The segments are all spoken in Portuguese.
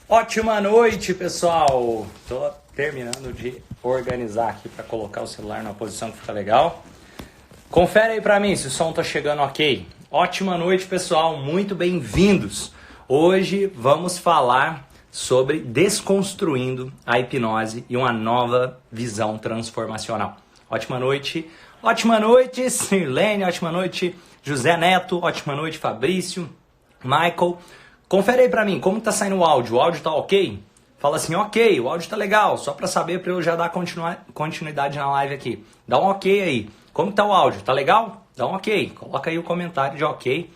Ótima noite, pessoal! Tô terminando de organizar aqui para colocar o celular na posição que fica legal. Confere aí para mim se o som tá chegando ok. Ótima noite, pessoal! Muito bem-vindos! Hoje vamos falar sobre desconstruindo a hipnose e uma nova visão transformacional. Ótima noite! Ótima noite, Sirlene! Ótima noite, José Neto! Ótima noite, Fabrício! Michael! Confere aí pra mim, como tá saindo o áudio tá ok? Fala assim, ok, o áudio tá legal, só pra saber, pra eu já dar continuidade na live aqui. Dá um ok aí. Como tá o áudio? Tá legal? Dá um ok. Coloca aí o comentário de ok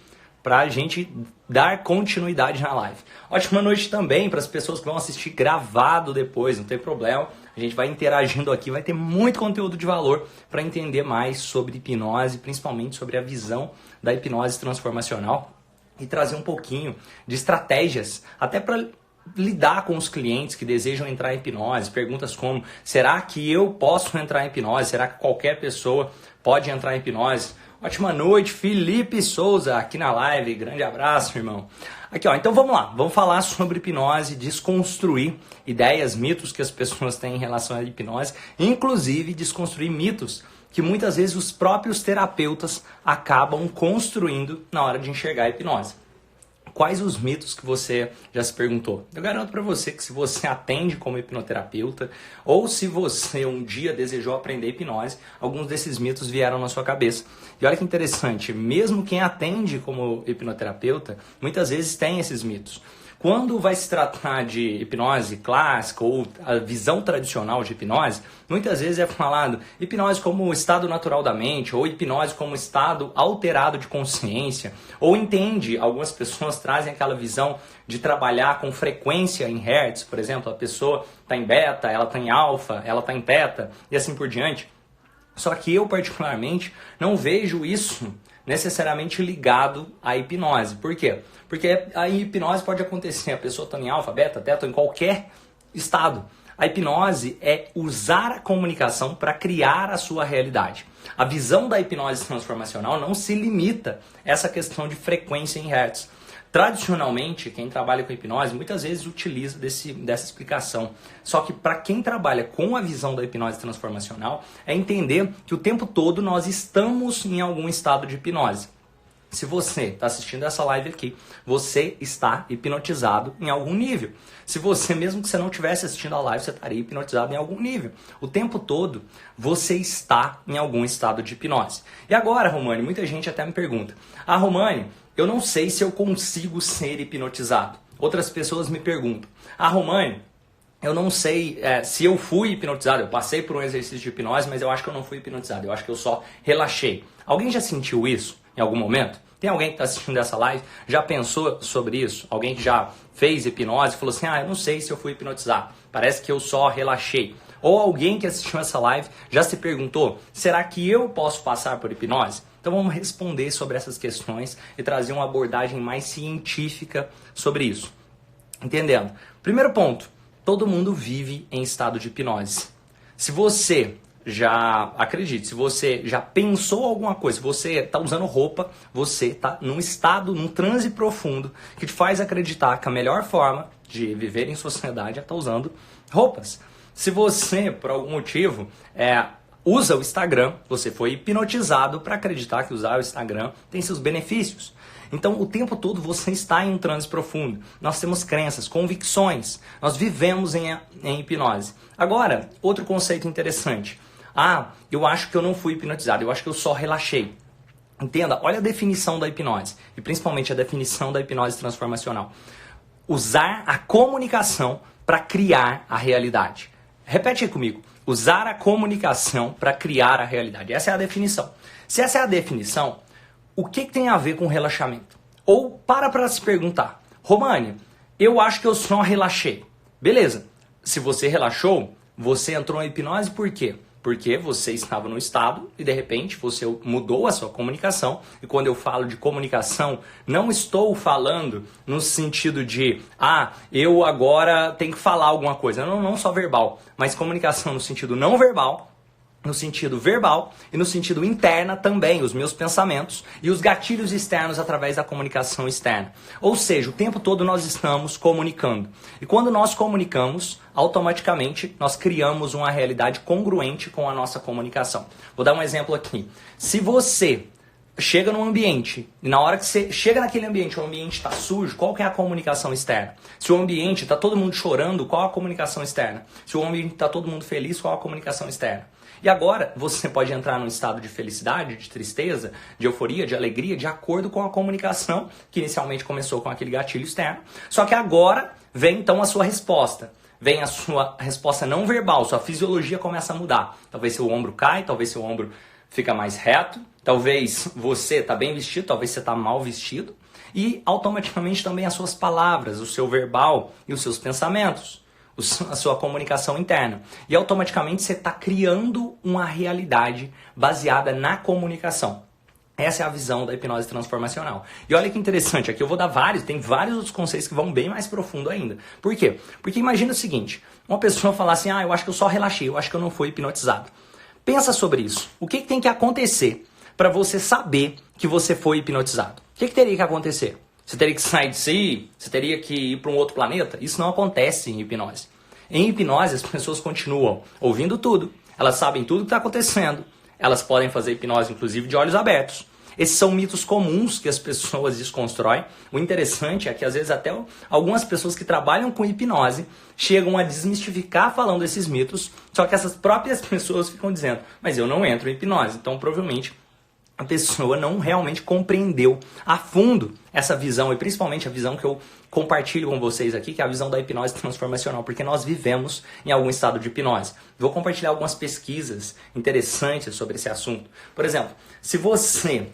pra gente dar continuidade na live. Ótima noite também para as pessoas que vão assistir gravado depois, não tem problema. A gente vai interagindo aqui, vai ter muito conteúdo de valor para entender mais sobre hipnose, principalmente sobre a visão da hipnose transformacional. E trazer um pouquinho de estratégias, até para lidar com os clientes que desejam entrar em hipnose. Perguntas como, será que eu posso entrar em hipnose? Será que qualquer pessoa pode entrar em hipnose? Ótima noite, Felipe Souza, aqui na live. Grande abraço, irmão. Aqui, ó, então vamos lá. Vamos falar sobre hipnose, desconstruir ideias, mitos que as pessoas têm em relação à hipnose. Inclusive, desconstruir mitos que muitas vezes os próprios terapeutas acabam construindo na hora de enxergar a hipnose. Quais os mitos que você já se perguntou? Eu garanto para você que se você atende como hipnoterapeuta ou se você um dia desejou aprender hipnose, alguns desses mitos vieram na sua cabeça. E olha que interessante, mesmo quem atende como hipnoterapeuta, muitas vezes tem esses mitos. Quando vai se tratar de hipnose clássica ou a visão tradicional de hipnose, muitas vezes é falado hipnose como o estado natural da mente, ou hipnose como estado alterado de consciência, ou entende, algumas pessoas trazem aquela visão de trabalhar com frequência em hertz, por exemplo, a pessoa está em beta, ela está em alfa, ela está em teta, e assim por diante. Só que eu particularmente não vejo isso necessariamente ligado à hipnose. Por quê? Porque a hipnose pode acontecer, a pessoa está em alfa, beta, teta, em qualquer estado. A hipnose é usar a comunicação para criar a sua realidade. A visão da hipnose transformacional não se limita a essa questão de frequência em hertz. Tradicionalmente, quem trabalha com hipnose muitas vezes utiliza dessa explicação. Só que para quem trabalha com a visão da hipnose transformacional, é entender que o tempo todo nós estamos em algum estado de hipnose. Se você está assistindo essa live aqui, você está hipnotizado em algum nível. Se você, mesmo que você não estivesse assistindo a live, você estaria hipnotizado em algum nível. O tempo todo, você está em algum estado de hipnose. E agora, Romani, muita gente até me pergunta, Romani, eu não sei se eu consigo ser hipnotizado. Outras pessoas me perguntam, Romani, eu não sei se eu fui hipnotizado, eu passei por um exercício de hipnose, mas eu acho que eu não fui hipnotizado, eu acho que eu só relaxei. Alguém já sentiu isso em algum momento? Tem alguém que está assistindo essa live, já pensou sobre isso? Alguém que já fez hipnose e falou assim, eu não sei se eu fui hipnotizado, parece que eu só relaxei. Ou alguém que assistiu essa live já se perguntou, será que eu posso passar por hipnose? Então vamos responder sobre essas questões e trazer uma abordagem mais científica sobre isso. Entendendo? Primeiro ponto, todo mundo vive em estado de hipnose. Se você se você já pensou alguma coisa, se você está usando roupa, você está num estado, num transe profundo que te faz acreditar que a melhor forma de viver em sociedade é estar usando roupas. Se você, por algum motivo, usa o Instagram, você foi hipnotizado para acreditar que usar o Instagram tem seus benefícios. Então, o tempo todo você está em um transe profundo. Nós temos crenças, convicções. Nós vivemos em hipnose. Agora, outro conceito interessante. Eu acho que eu não fui hipnotizado, eu acho que eu só relaxei. Entenda, olha a definição da hipnose, e principalmente a definição da hipnose transformacional. Usar a comunicação para criar a realidade. Repete aí comigo. Usar a comunicação para criar a realidade. Essa é a definição. Se essa é a definição, o que tem a ver com relaxamento? Ou para se perguntar, Romani, eu acho que eu só relaxei. Beleza, se você relaxou, você entrou em hipnose por quê? Porque você estava no estado e de repente você mudou a sua comunicação. E quando eu falo de comunicação, não estou falando no sentido de eu agora tenho que falar alguma coisa. Não só verbal, mas comunicação no sentido não verbal no sentido verbal e no sentido interna também, os meus pensamentos e os gatilhos externos através da comunicação externa. Ou seja, o tempo todo nós estamos comunicando. E quando nós comunicamos, automaticamente nós criamos uma realidade congruente com a nossa comunicação. Vou dar um exemplo aqui. Se você chega num ambiente, e na hora que você chega naquele ambiente, o ambiente está sujo, qual que é a comunicação externa? Se o ambiente está todo mundo chorando, qual a comunicação externa? Se o ambiente está todo mundo feliz, qual a comunicação externa? E agora você pode entrar num estado de felicidade, de tristeza, de euforia, de alegria, de acordo com a comunicação, que inicialmente começou com aquele gatilho externo. Só que agora vem então a sua resposta. Vem a sua resposta não verbal, sua fisiologia começa a mudar. Talvez seu ombro cai, talvez seu ombro fica mais reto, talvez você está bem vestido, talvez você está mal vestido. E automaticamente também as suas palavras, o seu verbal e os seus pensamentos. A sua comunicação interna. E automaticamente você está criando uma realidade baseada na comunicação. Essa é a visão da hipnose transformacional. E olha que interessante, aqui eu vou dar tem vários outros conceitos que vão bem mais profundo ainda. Por quê? Porque imagina o seguinte, uma pessoa falar assim, eu acho que eu só relaxei, eu acho que eu não fui hipnotizado. Pensa sobre isso. O que tem que acontecer para você saber que você foi hipnotizado? O que teria que acontecer? Você teria que sair de si? Você teria que ir para um outro planeta? Isso não acontece em hipnose. Em hipnose, as pessoas continuam ouvindo tudo. Elas sabem tudo o que está acontecendo. Elas podem fazer hipnose, inclusive, de olhos abertos. Esses são mitos comuns que as pessoas desconstroem. O interessante é que, às vezes, até algumas pessoas que trabalham com hipnose chegam a desmistificar falando esses mitos, só que essas próprias pessoas ficam dizendo, mas eu não entro em hipnose. Então, provavelmente, a pessoa não realmente compreendeu a fundo essa visão, e principalmente a visão que eu compartilho com vocês aqui, que é a visão da hipnose transformacional, porque nós vivemos em algum estado de hipnose. Vou compartilhar algumas pesquisas interessantes sobre esse assunto. Por exemplo, se você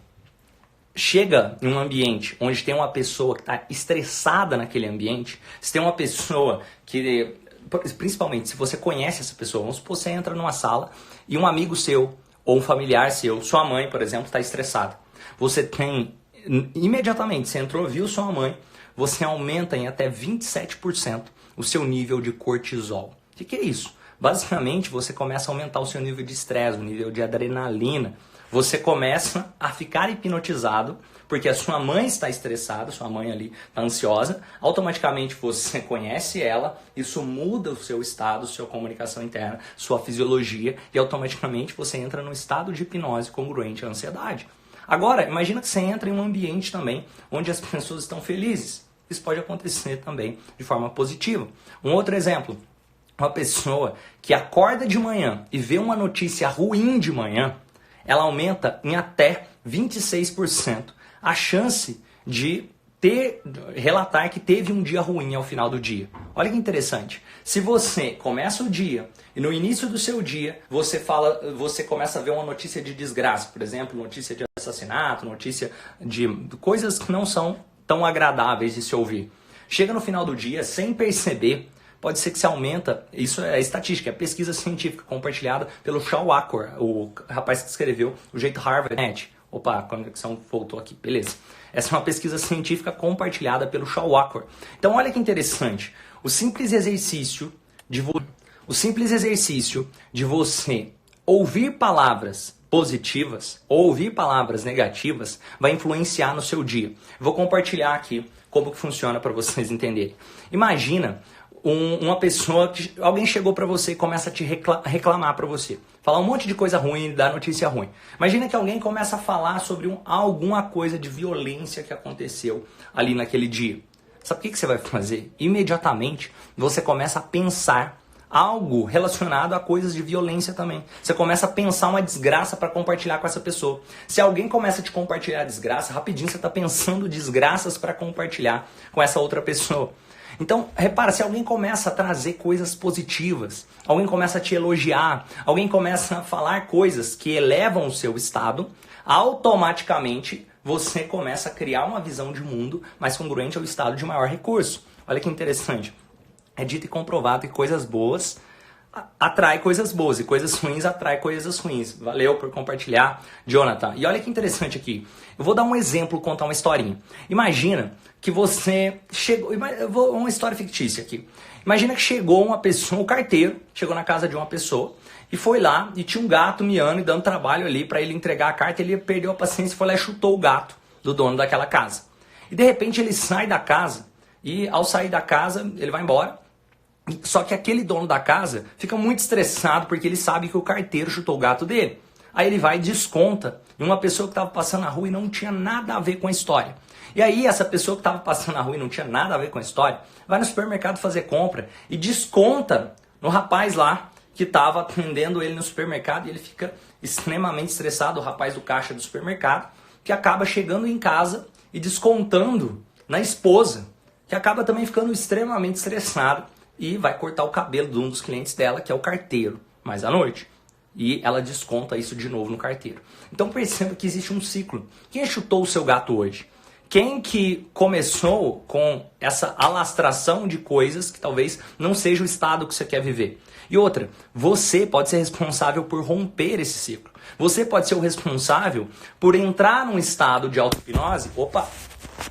chega em um ambiente onde tem uma pessoa que está estressada naquele ambiente, se tem uma pessoa que, principalmente se você conhece essa pessoa, vamos supor que você entra numa sala e um amigo seu, ou um familiar seu, sua mãe, por exemplo, está estressada. Você tem, imediatamente, você entrou, viu sua mãe, você aumenta em até 27% o seu nível de cortisol. O que é isso? Basicamente, você começa a aumentar o seu nível de estresse, o nível de adrenalina. Você começa a ficar hipnotizado, porque a sua mãe está estressada, sua mãe ali está ansiosa, automaticamente você conhece ela, isso muda o seu estado, sua comunicação interna, sua fisiologia, e automaticamente você entra num estado de hipnose congruente à ansiedade. Agora, imagina que você entra em um ambiente também onde as pessoas estão felizes. Isso pode acontecer também de forma positiva. Um outro exemplo, uma pessoa que acorda de manhã e vê uma notícia ruim de manhã, ela aumenta em até 26% a chance de relatar que teve um dia ruim ao final do dia. Olha que interessante. Se você começa o dia e no início do seu dia você começa a ver uma notícia de desgraça, por exemplo, notícia de assassinato, notícia de coisas que não são tão agradáveis de se ouvir. Chega no final do dia, sem perceber, pode ser que se aumenta, isso é estatística, é pesquisa científica compartilhada pelo Shaw Acor, o rapaz que escreveu O Jeito Harvard. Opa, a conexão voltou aqui, beleza. Essa é uma pesquisa científica compartilhada pelo Shaw Acor. Então olha que interessante, o simples exercício de você ouvir palavras positivas ou ouvir palavras negativas vai influenciar no seu dia. Vou compartilhar aqui como que funciona para vocês entenderem. Imagina uma pessoa, alguém chegou para você e começa a te reclamar para você. Falar um monte de coisa ruim, dar notícia ruim. Imagina que alguém começa a falar sobre alguma coisa de violência que aconteceu ali naquele dia. Sabe o que você vai fazer? Imediatamente você começa a pensar algo relacionado a coisas de violência também. Você começa a pensar uma desgraça para compartilhar com essa pessoa. Se alguém começa a te compartilhar desgraça, rapidinho você está pensando desgraças para compartilhar com essa outra pessoa. Então, repara, se alguém começa a trazer coisas positivas, alguém começa a te elogiar, alguém começa a falar coisas que elevam o seu estado, automaticamente você começa a criar uma visão de mundo mais congruente ao estado de maior recurso. Olha que interessante. É dito e comprovado que coisas boas atrai coisas boas e coisas ruins atrai coisas ruins. Valeu por compartilhar, Jonathan. E olha que interessante aqui. Eu vou dar um exemplo, contar uma historinha. Imagina que você chegou... Uma história fictícia aqui. Imagina que chegou uma pessoa, um carteiro, chegou na casa de uma pessoa e foi lá e tinha um gato miando e dando trabalho ali para ele entregar a carta. Ele perdeu a paciência e foi lá e chutou o gato do dono daquela casa. E de repente ele sai da casa e ao sair da casa ele vai embora. Só que aquele dono da casa fica muito estressado porque ele sabe que o carteiro chutou o gato dele. Aí ele vai e desconta em uma pessoa que estava passando na rua e não tinha nada a ver com a história. E aí essa pessoa que estava passando na rua e não tinha nada a ver com a história, vai no supermercado fazer compra e desconta no rapaz lá que estava atendendo ele no supermercado, e ele fica extremamente estressado, o rapaz do caixa do supermercado, que acaba chegando em casa e descontando na esposa, que acaba também ficando extremamente estressado e vai cortar o cabelo de um dos clientes dela, que é o carteiro, mais à noite. E ela desconta isso de novo no carteiro. Então perceba que existe um ciclo. Quem chutou o seu gato hoje? Quem que começou com essa alastração de coisas que talvez não seja o estado que você quer viver? E outra, você pode ser responsável por romper esse ciclo. Você pode ser o responsável por entrar num estado de auto-hipnose,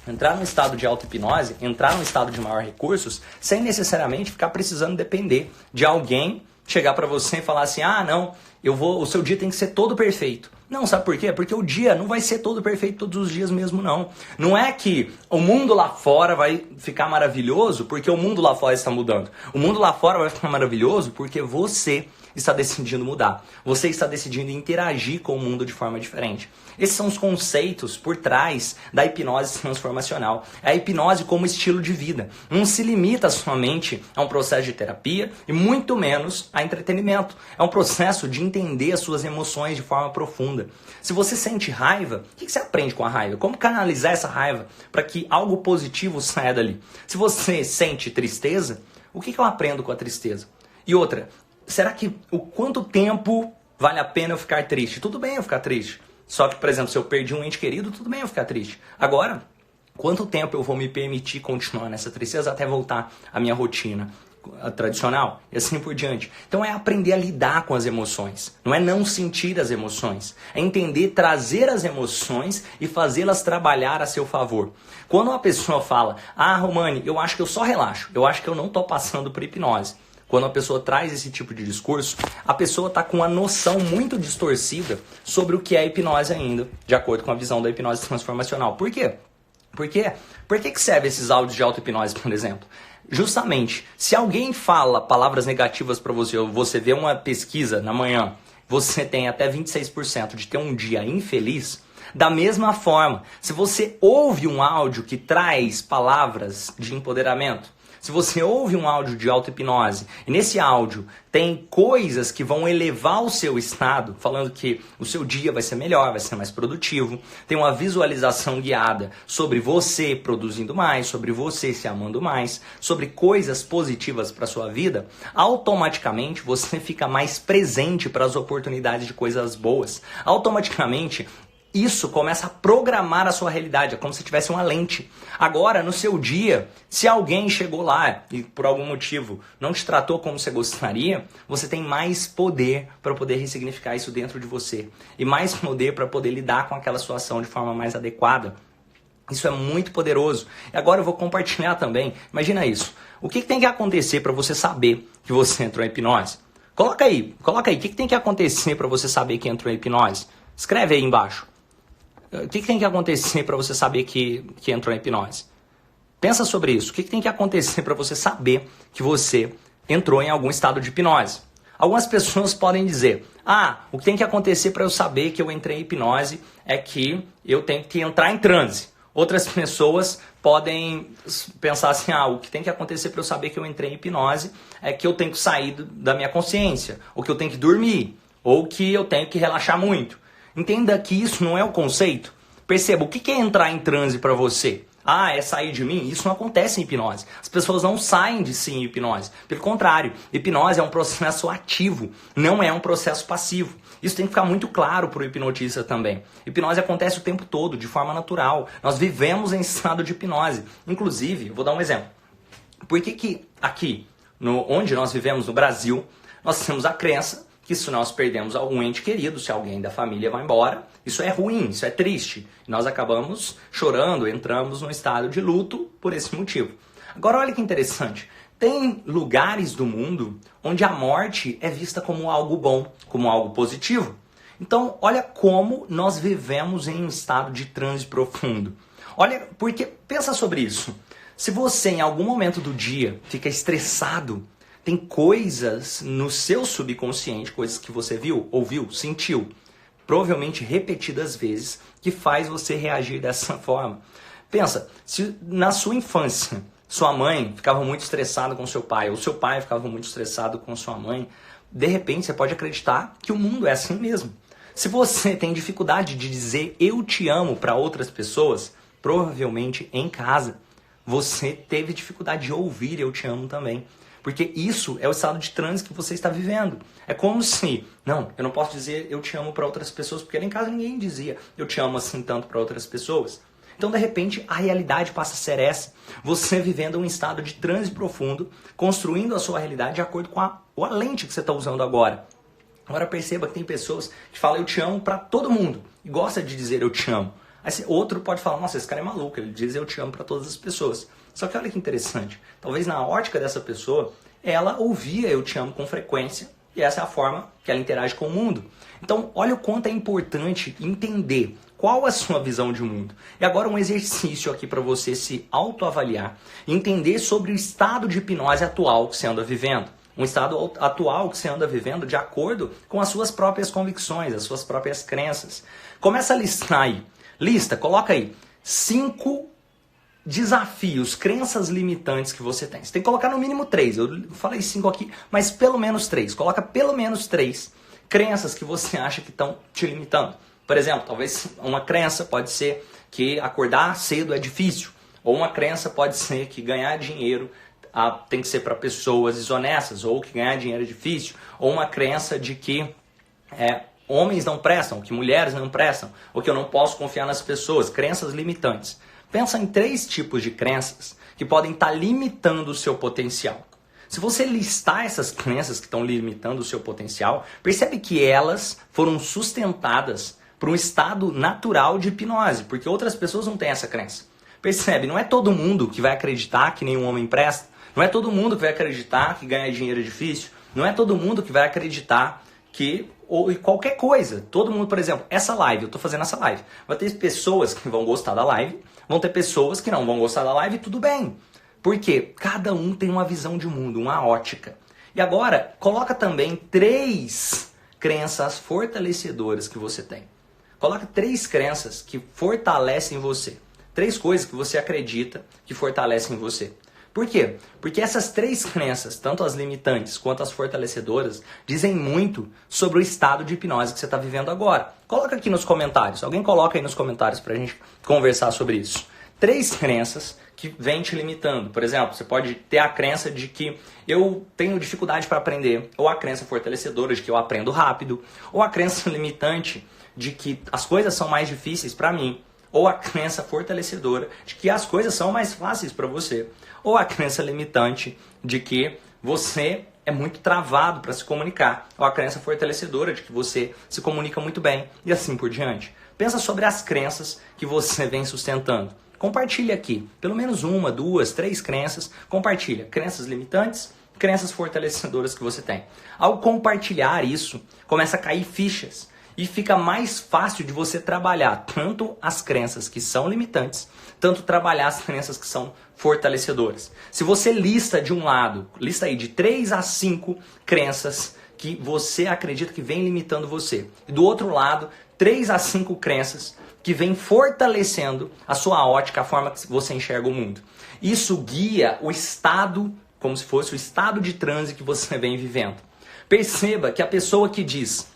entrar num estado de auto-hipnose, entrar num estado de maior recursos, sem necessariamente ficar precisando depender de alguém chegar para você e falar assim, não, o seu dia tem que ser todo perfeito. Não, sabe por quê? Porque o dia não vai ser todo perfeito todos os dias mesmo, não. Não é que o mundo lá fora vai ficar maravilhoso porque o mundo lá fora está mudando. O mundo lá fora vai ficar maravilhoso porque você está decidindo mudar. Você está decidindo interagir com o mundo de forma diferente. Esses são os conceitos por trás da hipnose transformacional. É a hipnose como estilo de vida. Não se limita somente a um processo de terapia e muito menos a entretenimento. É um processo de entender as suas emoções de forma profunda. Se você sente raiva, o que você aprende com a raiva? Como canalizar essa raiva para que algo positivo saia dali? Se você sente tristeza, o que eu aprendo com a tristeza? E outra, será que o quanto tempo vale a pena eu ficar triste? Tudo bem eu ficar triste. Só que, por exemplo, se eu perdi um ente querido, tudo bem eu ficar triste. Agora, quanto tempo eu vou me permitir continuar nessa tristeza até voltar à minha rotina tradicional? E assim por diante. Então é aprender a lidar com as emoções. Não é não sentir as emoções. É entender, trazer as emoções e fazê-las trabalhar a seu favor. Quando uma pessoa fala, Romani, eu acho que eu só relaxo. Eu acho que eu não estou passando por hipnose. Quando a pessoa traz esse tipo de discurso, a pessoa está com uma noção muito distorcida sobre o que é hipnose ainda, de acordo com a visão da hipnose transformacional. Por quê? Por que servem esses áudios de auto-hipnose, por exemplo? Justamente, se alguém fala palavras negativas para você, ou você vê uma pesquisa na manhã, você tem até 26% de ter um dia infeliz, da mesma forma, se você ouve um áudio que traz palavras de empoderamento, se você ouve um áudio de auto-hipnose e nesse áudio tem coisas que vão elevar o seu estado, falando que o seu dia vai ser melhor, vai ser mais produtivo, tem uma visualização guiada sobre você produzindo mais, sobre você se amando mais, sobre coisas positivas para a sua vida, automaticamente você fica mais presente para as oportunidades de coisas boas. Automaticamente, isso começa a programar a sua realidade, é como se tivesse uma lente. Agora, no seu dia, se alguém chegou lá e por algum motivo não te tratou como você gostaria, você tem mais poder para poder ressignificar isso dentro de você. E mais poder para poder lidar com aquela situação de forma mais adequada. Isso é muito poderoso. E agora eu vou compartilhar também. Imagina isso. O que tem que acontecer para você saber que você entrou em hipnose? Coloca aí. O que tem que acontecer para você saber que entrou em hipnose? Escreve aí embaixo. O que tem que acontecer para você saber que entrou em hipnose? Pensa sobre isso. O que tem que acontecer para você saber que você entrou em algum estado de hipnose? Algumas pessoas podem dizer, o que tem que acontecer para eu saber que eu entrei em hipnose é que eu tenho que entrar em transe. Outras pessoas podem pensar assim, o que tem que acontecer para eu saber que eu entrei em hipnose é que eu tenho que sair da minha consciência, ou que eu tenho que dormir, ou que eu tenho que relaxar muito. Entenda que isso não é o conceito. Perceba, o que é entrar em transe para você? É sair de mim? Isso não acontece em hipnose. As pessoas não saem de si em hipnose. Pelo contrário, hipnose é um processo ativo, não é um processo passivo. Isso tem que ficar muito claro para o hipnotista também. Hipnose acontece o tempo todo, de forma natural. Nós vivemos em estado de hipnose. Inclusive, eu vou dar um exemplo. Por que aqui, onde nós vivemos, no Brasil, nós temos a crença que se nós perdemos algum ente querido, se alguém da família vai embora, isso é ruim, isso é triste. E nós acabamos chorando, entramos num estado de luto por esse motivo. Agora olha que interessante, Tem lugares do mundo onde a morte é vista como algo bom, como algo positivo. Então, olha como nós vivemos em um estado de transe profundo. Olha, porque pensa sobre isso. Se você em algum momento do dia fica estressado, tem coisas no seu subconsciente, coisas que você viu, ouviu, sentiu, provavelmente repetidas vezes, que faz você reagir dessa forma. Pensa, se na sua infância sua mãe ficava muito estressada com seu pai, ou seu pai ficava muito estressado com sua mãe, de repente você pode acreditar que o mundo é assim mesmo. Se você tem dificuldade de dizer eu te amo para outras pessoas, provavelmente em casa você teve dificuldade de ouvir eu te amo também. Porque isso é o estado de transe que você está vivendo. É como se, não, eu não posso dizer eu te amo para outras pessoas, porque lá em casa ninguém dizia eu te amo assim tanto para outras pessoas. Então, de repente, a realidade passa a ser essa. Você vivendo um estado de transe profundo, construindo a sua realidade de acordo com a lente que você está usando agora. Agora perceba que tem pessoas que falam eu te amo para todo mundo e gosta de dizer eu te amo. Aí outro pode falar, nossa, esse cara é maluco, ele diz eu te amo para todas as pessoas. Só que olha que interessante, talvez na ótica dessa pessoa, ela ouvia eu te amo com frequência e essa é a forma que ela interage com o mundo. Então, olha o quanto é importante entender qual a sua visão de mundo. E agora um exercício aqui para você se autoavaliar, entender sobre o estado de hipnose atual que você anda vivendo. Um estado atual que você anda vivendo de acordo com as suas próprias convicções, as suas próprias crenças. Começa a listar aí. Lista, coloca aí 5 desafios, crenças limitantes que você tem. Você tem que colocar no mínimo 3. Eu falei 5 aqui, mas pelo menos 3. Coloca pelo menos 3 crenças que você acha que estão te limitando. Por exemplo, talvez uma crença pode ser que acordar cedo é difícil. Ou uma crença pode ser que ganhar dinheiro tem que ser para pessoas desonestas. Ou que ganhar dinheiro é difícil. Ou uma crença de que homens não prestam, que mulheres não prestam. Ou que eu não posso confiar nas pessoas. Crenças limitantes. Pensa em 3 tipos de crenças que podem estar limitando o seu potencial. Se você listar essas crenças que estão limitando o seu potencial, percebe que elas foram sustentadas por um estado natural de hipnose, porque outras pessoas não têm essa crença. Percebe? Não é todo mundo que vai acreditar que nenhum homem presta, não é todo mundo que vai acreditar que ganhar dinheiro é difícil, não é todo mundo que vai acreditar que ou qualquer coisa. Todo mundo, por exemplo, essa live, eu estou fazendo essa live, vai ter pessoas que vão gostar da live, vão ter pessoas que não vão gostar da live e tudo bem. Porque cada um tem uma visão de mundo, uma ótica. E agora, coloca também 3 crenças fortalecedoras que você tem. Coloca 3 crenças que fortalecem você. 3 coisas que você acredita que fortalecem você. Por quê? Porque essas 3 crenças, tanto as limitantes quanto as fortalecedoras, dizem muito sobre o estado de hipnose que você está vivendo agora. Coloca aqui nos comentários. Alguém coloca aí nos comentários para a gente conversar sobre isso. 3 crenças que vem te limitando. Por exemplo, você pode ter a crença de que eu tenho dificuldade para aprender, ou a crença fortalecedora de que eu aprendo rápido, ou a crença limitante de que as coisas são mais difíceis para mim, ou a crença fortalecedora de que as coisas são mais fáceis para você, ou a crença limitante de que você é muito travado para se comunicar, ou a crença fortalecedora de que você se comunica muito bem, e assim por diante. Pensa sobre as crenças que você vem sustentando. Compartilha aqui, pelo menos 1, 2, 3 crenças, compartilha. Crenças limitantes, crenças fortalecedoras que você tem. Ao compartilhar isso, começa a cair fichas e fica mais fácil de você trabalhar tanto as crenças que são limitantes, tanto trabalhar as crenças que são fortalecedoras. Se você lista de um lado, lista aí de 3 a 5 crenças que você acredita que vem limitando você. E do outro lado, 3 a 5 crenças que vem fortalecendo a sua ótica, a forma que você enxerga o mundo. Isso guia o estado, como se fosse o estado de transe que você vem vivendo. Perceba que a pessoa que diz,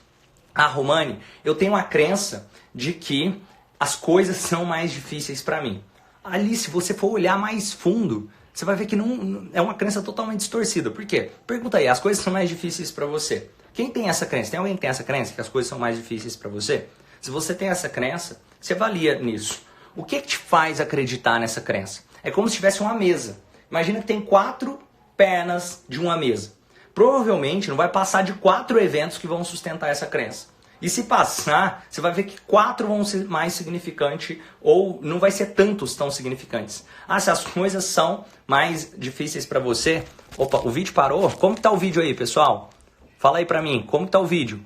Romani, eu tenho a crença de que as coisas são mais difíceis para mim. Ali, se você for olhar mais fundo, você vai ver que não é uma crença totalmente distorcida. Por quê? Pergunta aí, as coisas são mais difíceis para você. Quem tem essa crença? Tem alguém que tem essa crença que as coisas são mais difíceis para você? Se você tem essa crença, você avalia nisso. O que te faz acreditar nessa crença? É como se tivesse uma mesa. Imagina que tem 4 pernas de uma mesa. Provavelmente não vai passar de 4 eventos que vão sustentar essa crença. E se passar, você vai ver que 4 vão ser mais significantes ou não vai ser tantos tão significantes. Ah, se as coisas são mais difíceis para você... Opa, o vídeo parou? Como que tá o vídeo aí, pessoal? Fala aí pra mim, como que tá o vídeo?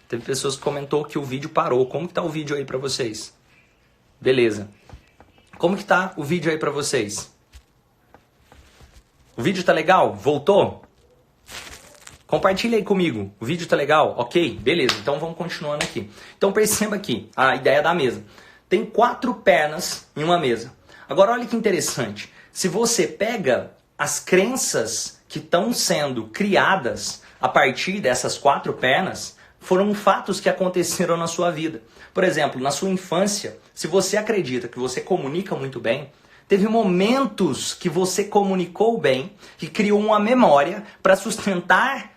Teve pessoas que comentou que o vídeo parou. Como que tá o vídeo aí pra vocês? Beleza. Como que tá o vídeo aí pra vocês? O vídeo tá legal? Voltou? Compartilha aí comigo. O vídeo tá legal? Ok? Beleza. Então vamos continuando aqui. Então perceba aqui a ideia da mesa. Tem 4 pernas em uma mesa. Agora olha que interessante. Se você pega as crenças que estão sendo criadas a partir dessas 4 pernas, foram fatos que aconteceram na sua vida. Por exemplo, na sua infância, se você acredita que você comunica muito bem, teve momentos que você comunicou bem, que criou uma memória para sustentar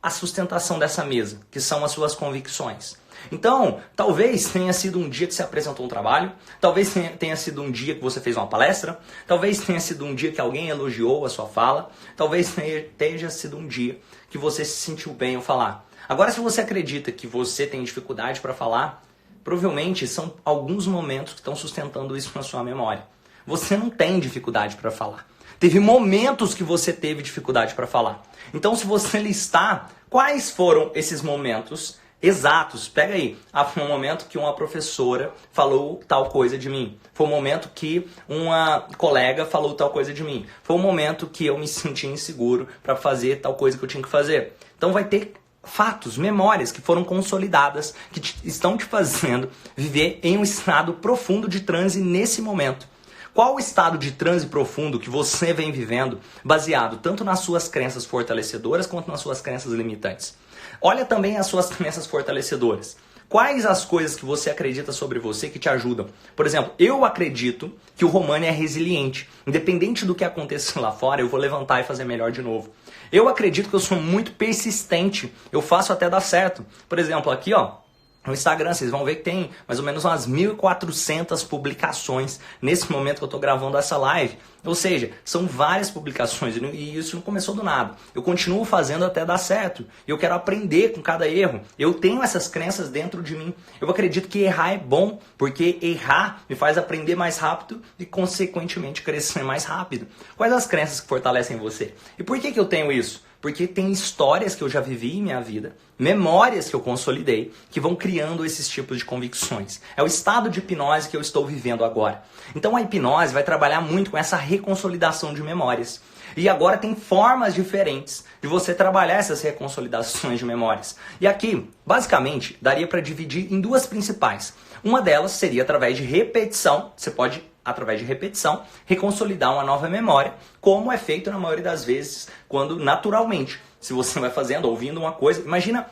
a sustentação dessa mesa, que são as suas convicções. Então, talvez tenha sido um dia que você apresentou um trabalho, talvez tenha sido um dia que você fez uma palestra, talvez tenha sido um dia que alguém elogiou a sua fala, talvez tenha sido um dia que você se sentiu bem ao falar. Agora, se você acredita que você tem dificuldade para falar, provavelmente são alguns momentos que estão sustentando isso na sua memória. Você não tem dificuldade para falar. Teve momentos que você teve dificuldade para falar. Então, se você listar quais foram esses momentos exatos, pega aí. Ah, foi um momento que uma professora falou tal coisa de mim. Foi um momento que uma colega falou tal coisa de mim. Foi um momento que eu me senti inseguro para fazer tal coisa que eu tinha que fazer. Então, vai ter fatos, memórias que foram consolidadas, que estão te fazendo viver em um estado profundo de transe nesse momento. Qual o estado de transe profundo que você vem vivendo, baseado tanto nas suas crenças fortalecedoras quanto nas suas crenças limitantes? Olha também as suas crenças fortalecedoras. Quais as coisas que você acredita sobre você que te ajudam? Por exemplo, eu acredito que o Romani é resiliente. Independente do que aconteça lá fora, eu vou levantar e fazer melhor de novo. Eu acredito que eu sou muito persistente. Eu faço até dar certo. Por exemplo, aqui ó, no Instagram, vocês vão ver que tem mais ou menos umas 1.400 publicações nesse momento que eu estou gravando essa live. Ou seja, são várias publicações e isso não começou do nada. Eu continuo fazendo até dar certo. Eu quero aprender com cada erro. Eu tenho essas crenças dentro de mim. Eu acredito que errar é bom, porque errar me faz aprender mais rápido e, consequentemente, crescer mais rápido. Quais as crenças que fortalecem você? E por que eu tenho isso? Porque tem histórias que eu já vivi em minha vida, memórias que eu consolidei, que vão criando esses tipos de convicções. É o estado de hipnose que eu estou vivendo agora. Então a hipnose vai trabalhar muito com essa reconsolidação de memórias. E agora tem formas diferentes de você trabalhar essas reconsolidações de memórias. E aqui, basicamente, daria para dividir em 2 principais. Uma delas seria através de repetição. Você pode, através de repetição, reconsolidar uma nova memória, como é feito na maioria das vezes, quando naturalmente, se você vai fazendo, ouvindo uma coisa, imagina,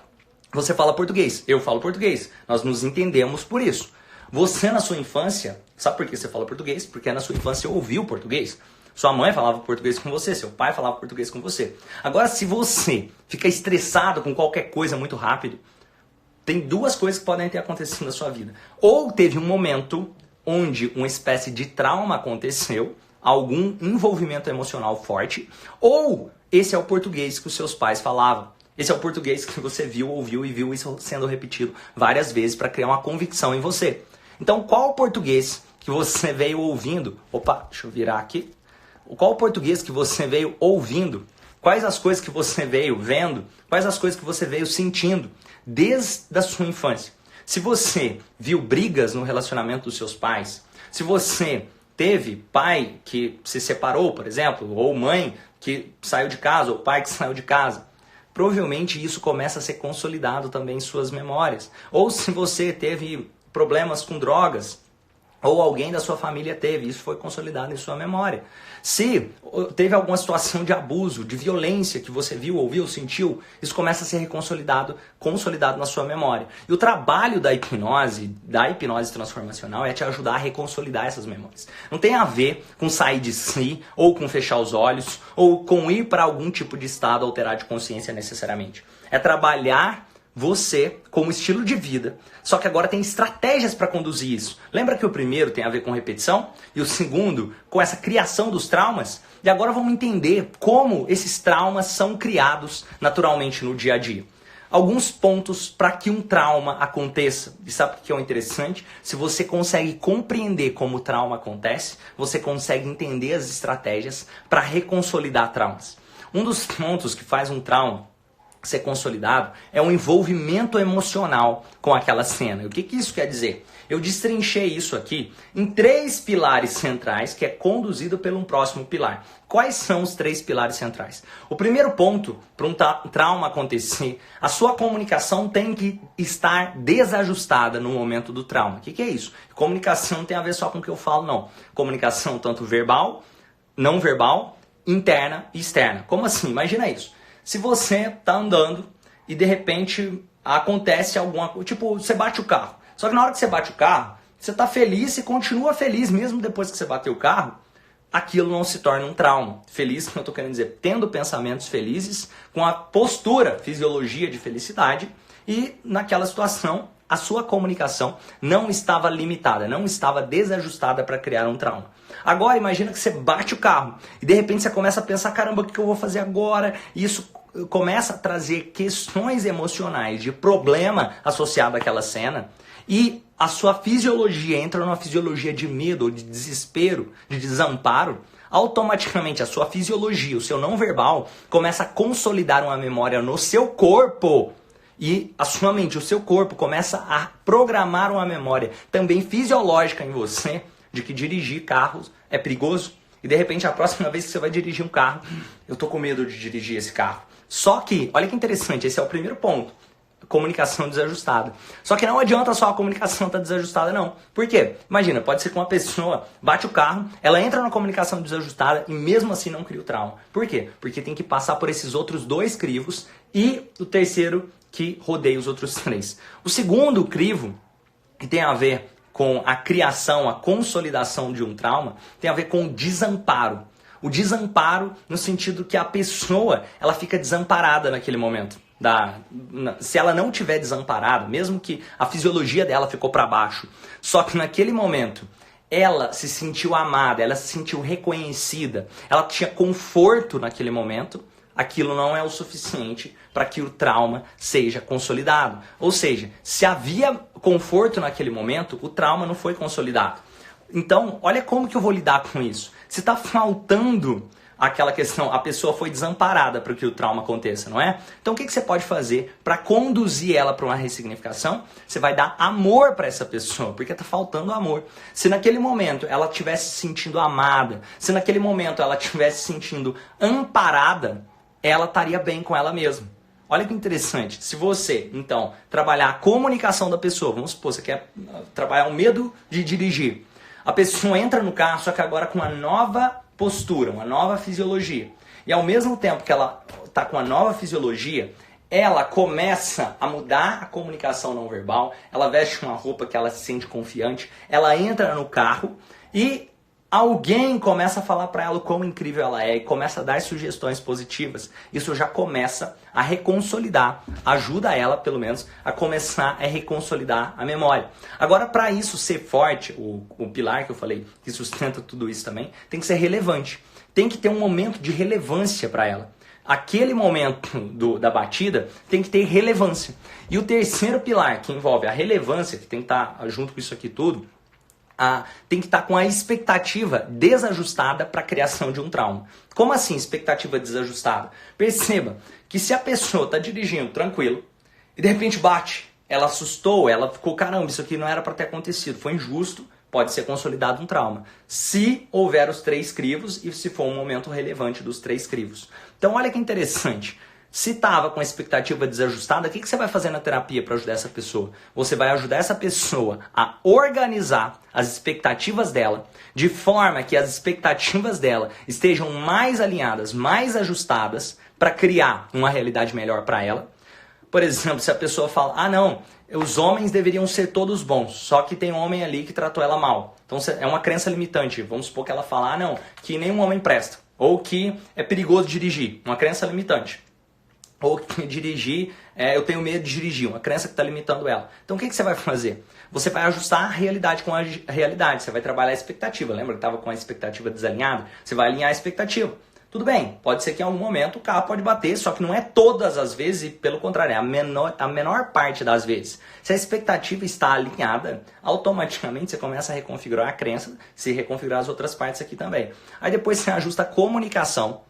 você fala português, eu falo português, nós nos entendemos por isso. Você na sua infância, sabe por que você fala português? Porque na sua infância ouviu português. Sua mãe falava português com você, seu pai falava português com você. Agora, se você fica estressado com qualquer coisa muito rápido, tem 2 coisas que podem ter acontecido na sua vida. Ou teve um momento onde uma espécie de trauma aconteceu, algum envolvimento emocional forte, ou esse é o português que os seus pais falavam. Esse é o português que você viu, ouviu e viu isso sendo repetido várias vezes para criar uma convicção em você. Então, qual o português que você veio ouvindo? Opa, deixa eu virar aqui. Qual o português que você veio ouvindo? Quais as coisas que você veio vendo? Quais as coisas que você veio sentindo desde a sua infância? Se você viu brigas no relacionamento dos seus pais, se você teve pai que se separou, por exemplo, ou mãe que saiu de casa, ou pai que saiu de casa, provavelmente isso começa a ser consolidado também em suas memórias. Ou se você teve problemas com drogas, ou alguém da sua família teve, isso foi consolidado em sua memória. Se teve alguma situação de abuso, de violência que você viu, ouviu, sentiu, isso começa a ser consolidado na sua memória. E o trabalho da hipnose transformacional é te ajudar a reconsolidar essas memórias. Não tem a ver com sair de si, ou com fechar os olhos, ou com ir para algum tipo de estado alterado de consciência necessariamente. É trabalhar você como estilo de vida, só que agora tem estratégias para conduzir isso. Lembra que o primeiro tem a ver com repetição e o segundo com essa criação dos traumas? E agora vamos entender como esses traumas são criados naturalmente no dia a dia. alguns pontos para que um trauma aconteça. E sabe o que é o interessante? Se você consegue compreender como o trauma acontece, você consegue entender as estratégias para reconsolidar traumas. Um dos pontos que faz um trauma ser consolidado é um envolvimento emocional com aquela cena. E o que isso quer dizer? Eu destrinchei isso aqui em 3 pilares centrais, que é conduzido por um próximo pilar. Quais são os 3 pilares centrais? O primeiro ponto, para um trauma acontecer, a sua comunicação tem que estar desajustada no momento do trauma. O que é isso? Comunicação não tem a ver só com o que eu falo, não. Comunicação tanto verbal, não verbal, interna e externa. Como assim? Imagina isso. Se você está andando e de repente acontece alguma coisa, tipo, você bate o carro. Só que na hora que você bate o carro, você está feliz e continua feliz mesmo depois que você bateu o carro, aquilo não se torna um trauma. Feliz, que eu estou querendo dizer, tendo pensamentos felizes, com a postura, fisiologia de felicidade, e naquela situação a sua comunicação não estava limitada, não estava desajustada para criar um trauma. Agora imagina que você bate o carro e de repente você começa a pensar, caramba, o que eu vou fazer agora? E isso começa a trazer questões emocionais de problema associado àquela cena e a sua fisiologia entra numa fisiologia de medo, de desespero, de desamparo. Automaticamente a sua fisiologia, o seu não verbal, começa a consolidar uma memória no seu corpo. E a sua mente, o seu corpo começa a programar uma memória também fisiológica em você de que dirigir carros é perigoso. E de repente a próxima vez que você vai dirigir um carro, eu tô com medo de dirigir esse carro. Só que, olha que interessante, esse é o primeiro ponto. Comunicação desajustada. Só que não adianta só a comunicação estar desajustada, não. Por quê? Imagina, pode ser que uma pessoa bate o carro, ela entra na comunicação desajustada e mesmo assim não cria o trauma. Por quê? Porque tem que passar por esses outros 2 crivos e o terceiro que rodeia os outros 3. O segundo crivo, que tem a ver com a criação, a consolidação de um trauma, tem a ver com o desamparo. O desamparo no sentido que a pessoa ela fica desamparada naquele momento. Se ela não tiver desamparada, mesmo que a fisiologia dela ficou para baixo, só que naquele momento ela se sentiu amada, ela se sentiu reconhecida, ela tinha conforto naquele momento, aquilo não é o suficiente para que o trauma seja consolidado. Ou seja, se havia conforto naquele momento, o trauma não foi consolidado. Então, olha como que eu vou lidar com isso. Se está faltando aquela questão, a pessoa foi desamparada para que o trauma aconteça, não é? Então o que você pode fazer para conduzir ela para uma ressignificação? Você vai dar amor para essa pessoa, porque está faltando amor. Se naquele momento ela estivesse se sentindo amada, se naquele momento ela estivesse se sentindo amparada, ela estaria bem com ela mesma. Olha que interessante. Se você, então, trabalhar a comunicação da pessoa, vamos supor, você quer trabalhar o medo de dirigir. A pessoa entra no carro, só que agora com uma nova postura, uma nova fisiologia. E ao mesmo tempo que ela está com a nova fisiologia, ela começa a mudar a comunicação não verbal, ela veste uma roupa que ela se sente confiante, ela entra no carro e alguém começa a falar para ela o quão incrível ela é e começa a dar sugestões positivas. Isso já começa a reconsolidar, ajuda ela, pelo menos, a começar a reconsolidar a memória. Agora, para isso ser forte, o pilar que eu falei, que sustenta tudo isso também, tem que ser relevante. Tem que ter um momento de relevância para ela. Aquele momento da batida tem que ter relevância. E o terceiro pilar, que envolve a relevância, que tem que estar junto com isso aqui tudo, tem que estar com a expectativa desajustada para a criação de um trauma. Como assim expectativa desajustada? Perceba que se a pessoa está dirigindo tranquilo e de repente bate, ela assustou, ela ficou, caramba, isso aqui não era para ter acontecido, foi injusto, pode ser consolidado um trauma. Se houver os 3 crivos e se for um momento relevante dos 3 crivos. Então olha que interessante. Se estava com a expectativa desajustada, o que você vai fazer na terapia para ajudar essa pessoa? Você vai ajudar essa pessoa a organizar as expectativas dela, de forma que as expectativas dela estejam mais alinhadas, mais ajustadas, para criar uma realidade melhor para ela. Por exemplo, se a pessoa fala, não, os homens deveriam ser todos bons, só que tem um homem ali que tratou ela mal. Então é uma crença limitante. Vamos supor que ela fala, não, que nenhum homem presta, ou que é perigoso dirigir, uma crença limitante. Ou que dirigir, eu tenho medo de dirigir, uma crença que está limitando ela. Então o que você vai fazer? Você vai ajustar a realidade com a realidade, você vai trabalhar a expectativa. Lembra que estava com a expectativa desalinhada? Você vai alinhar a expectativa. Tudo bem, pode ser que em algum momento o carro pode bater, só que não é todas as vezes, e pelo contrário, é a menor parte das vezes. Se a expectativa está alinhada, automaticamente você começa a reconfigurar a crença, se reconfigurar as outras partes aqui também. Aí depois você ajusta a comunicação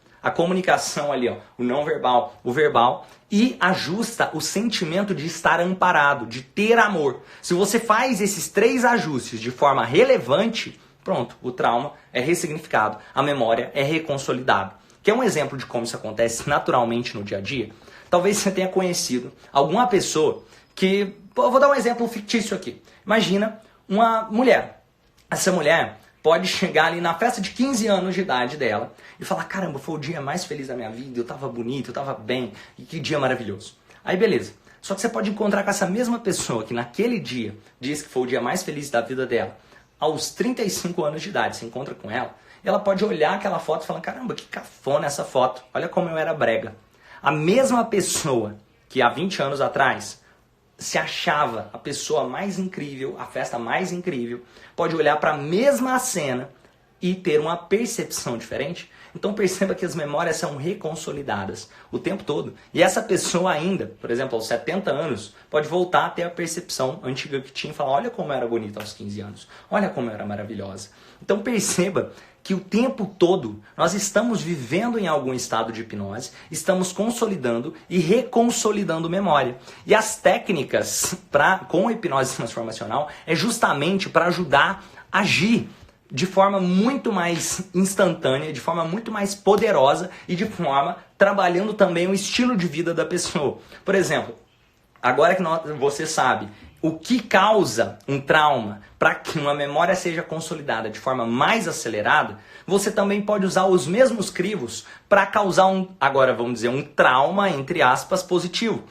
ali, ó, o não verbal, o verbal, e ajusta o sentimento de estar amparado, de ter amor. Se você faz esses 3 ajustes de forma relevante, pronto, o trauma é ressignificado, a memória é reconsolidada. Quer um exemplo de como isso acontece naturalmente no dia a dia? Talvez você tenha conhecido alguma pessoa que... Eu vou dar um exemplo fictício aqui. Imagina uma mulher. Essa mulher pode chegar ali na festa de 15 anos de idade dela e falar, caramba, foi o dia mais feliz da minha vida, eu tava bonito, eu tava bem, e que dia maravilhoso. Aí beleza. Só que você pode encontrar com essa mesma pessoa que naquele dia diz que foi o dia mais feliz da vida dela. Aos 35 anos de idade, você encontra com ela, e ela pode olhar aquela foto e falar, caramba, que cafona essa foto, olha como eu era brega. A mesma pessoa que há 20 anos atrás se achava a pessoa mais incrível, a festa mais incrível, pode olhar para a mesma cena e ter uma percepção diferente. Então perceba que as memórias são reconsolidadas o tempo todo. E essa pessoa ainda, por exemplo, aos 70 anos, pode voltar a ter a percepção antiga que tinha e falar, olha como eu era bonita aos 15 anos, olha como eu era maravilhosa. Então perceba que o tempo todo nós estamos vivendo em algum estado de hipnose, estamos consolidando e reconsolidando memória. E as técnicas com a hipnose transformacional é justamente para ajudar a agir de forma muito mais instantânea, de forma muito mais poderosa e de forma trabalhando também o estilo de vida da pessoa. Por exemplo, agora que você sabe o que causa um trauma para que uma memória seja consolidada de forma mais acelerada, você também pode usar os mesmos crivos para causar agora vamos dizer, um trauma, entre aspas, positivo.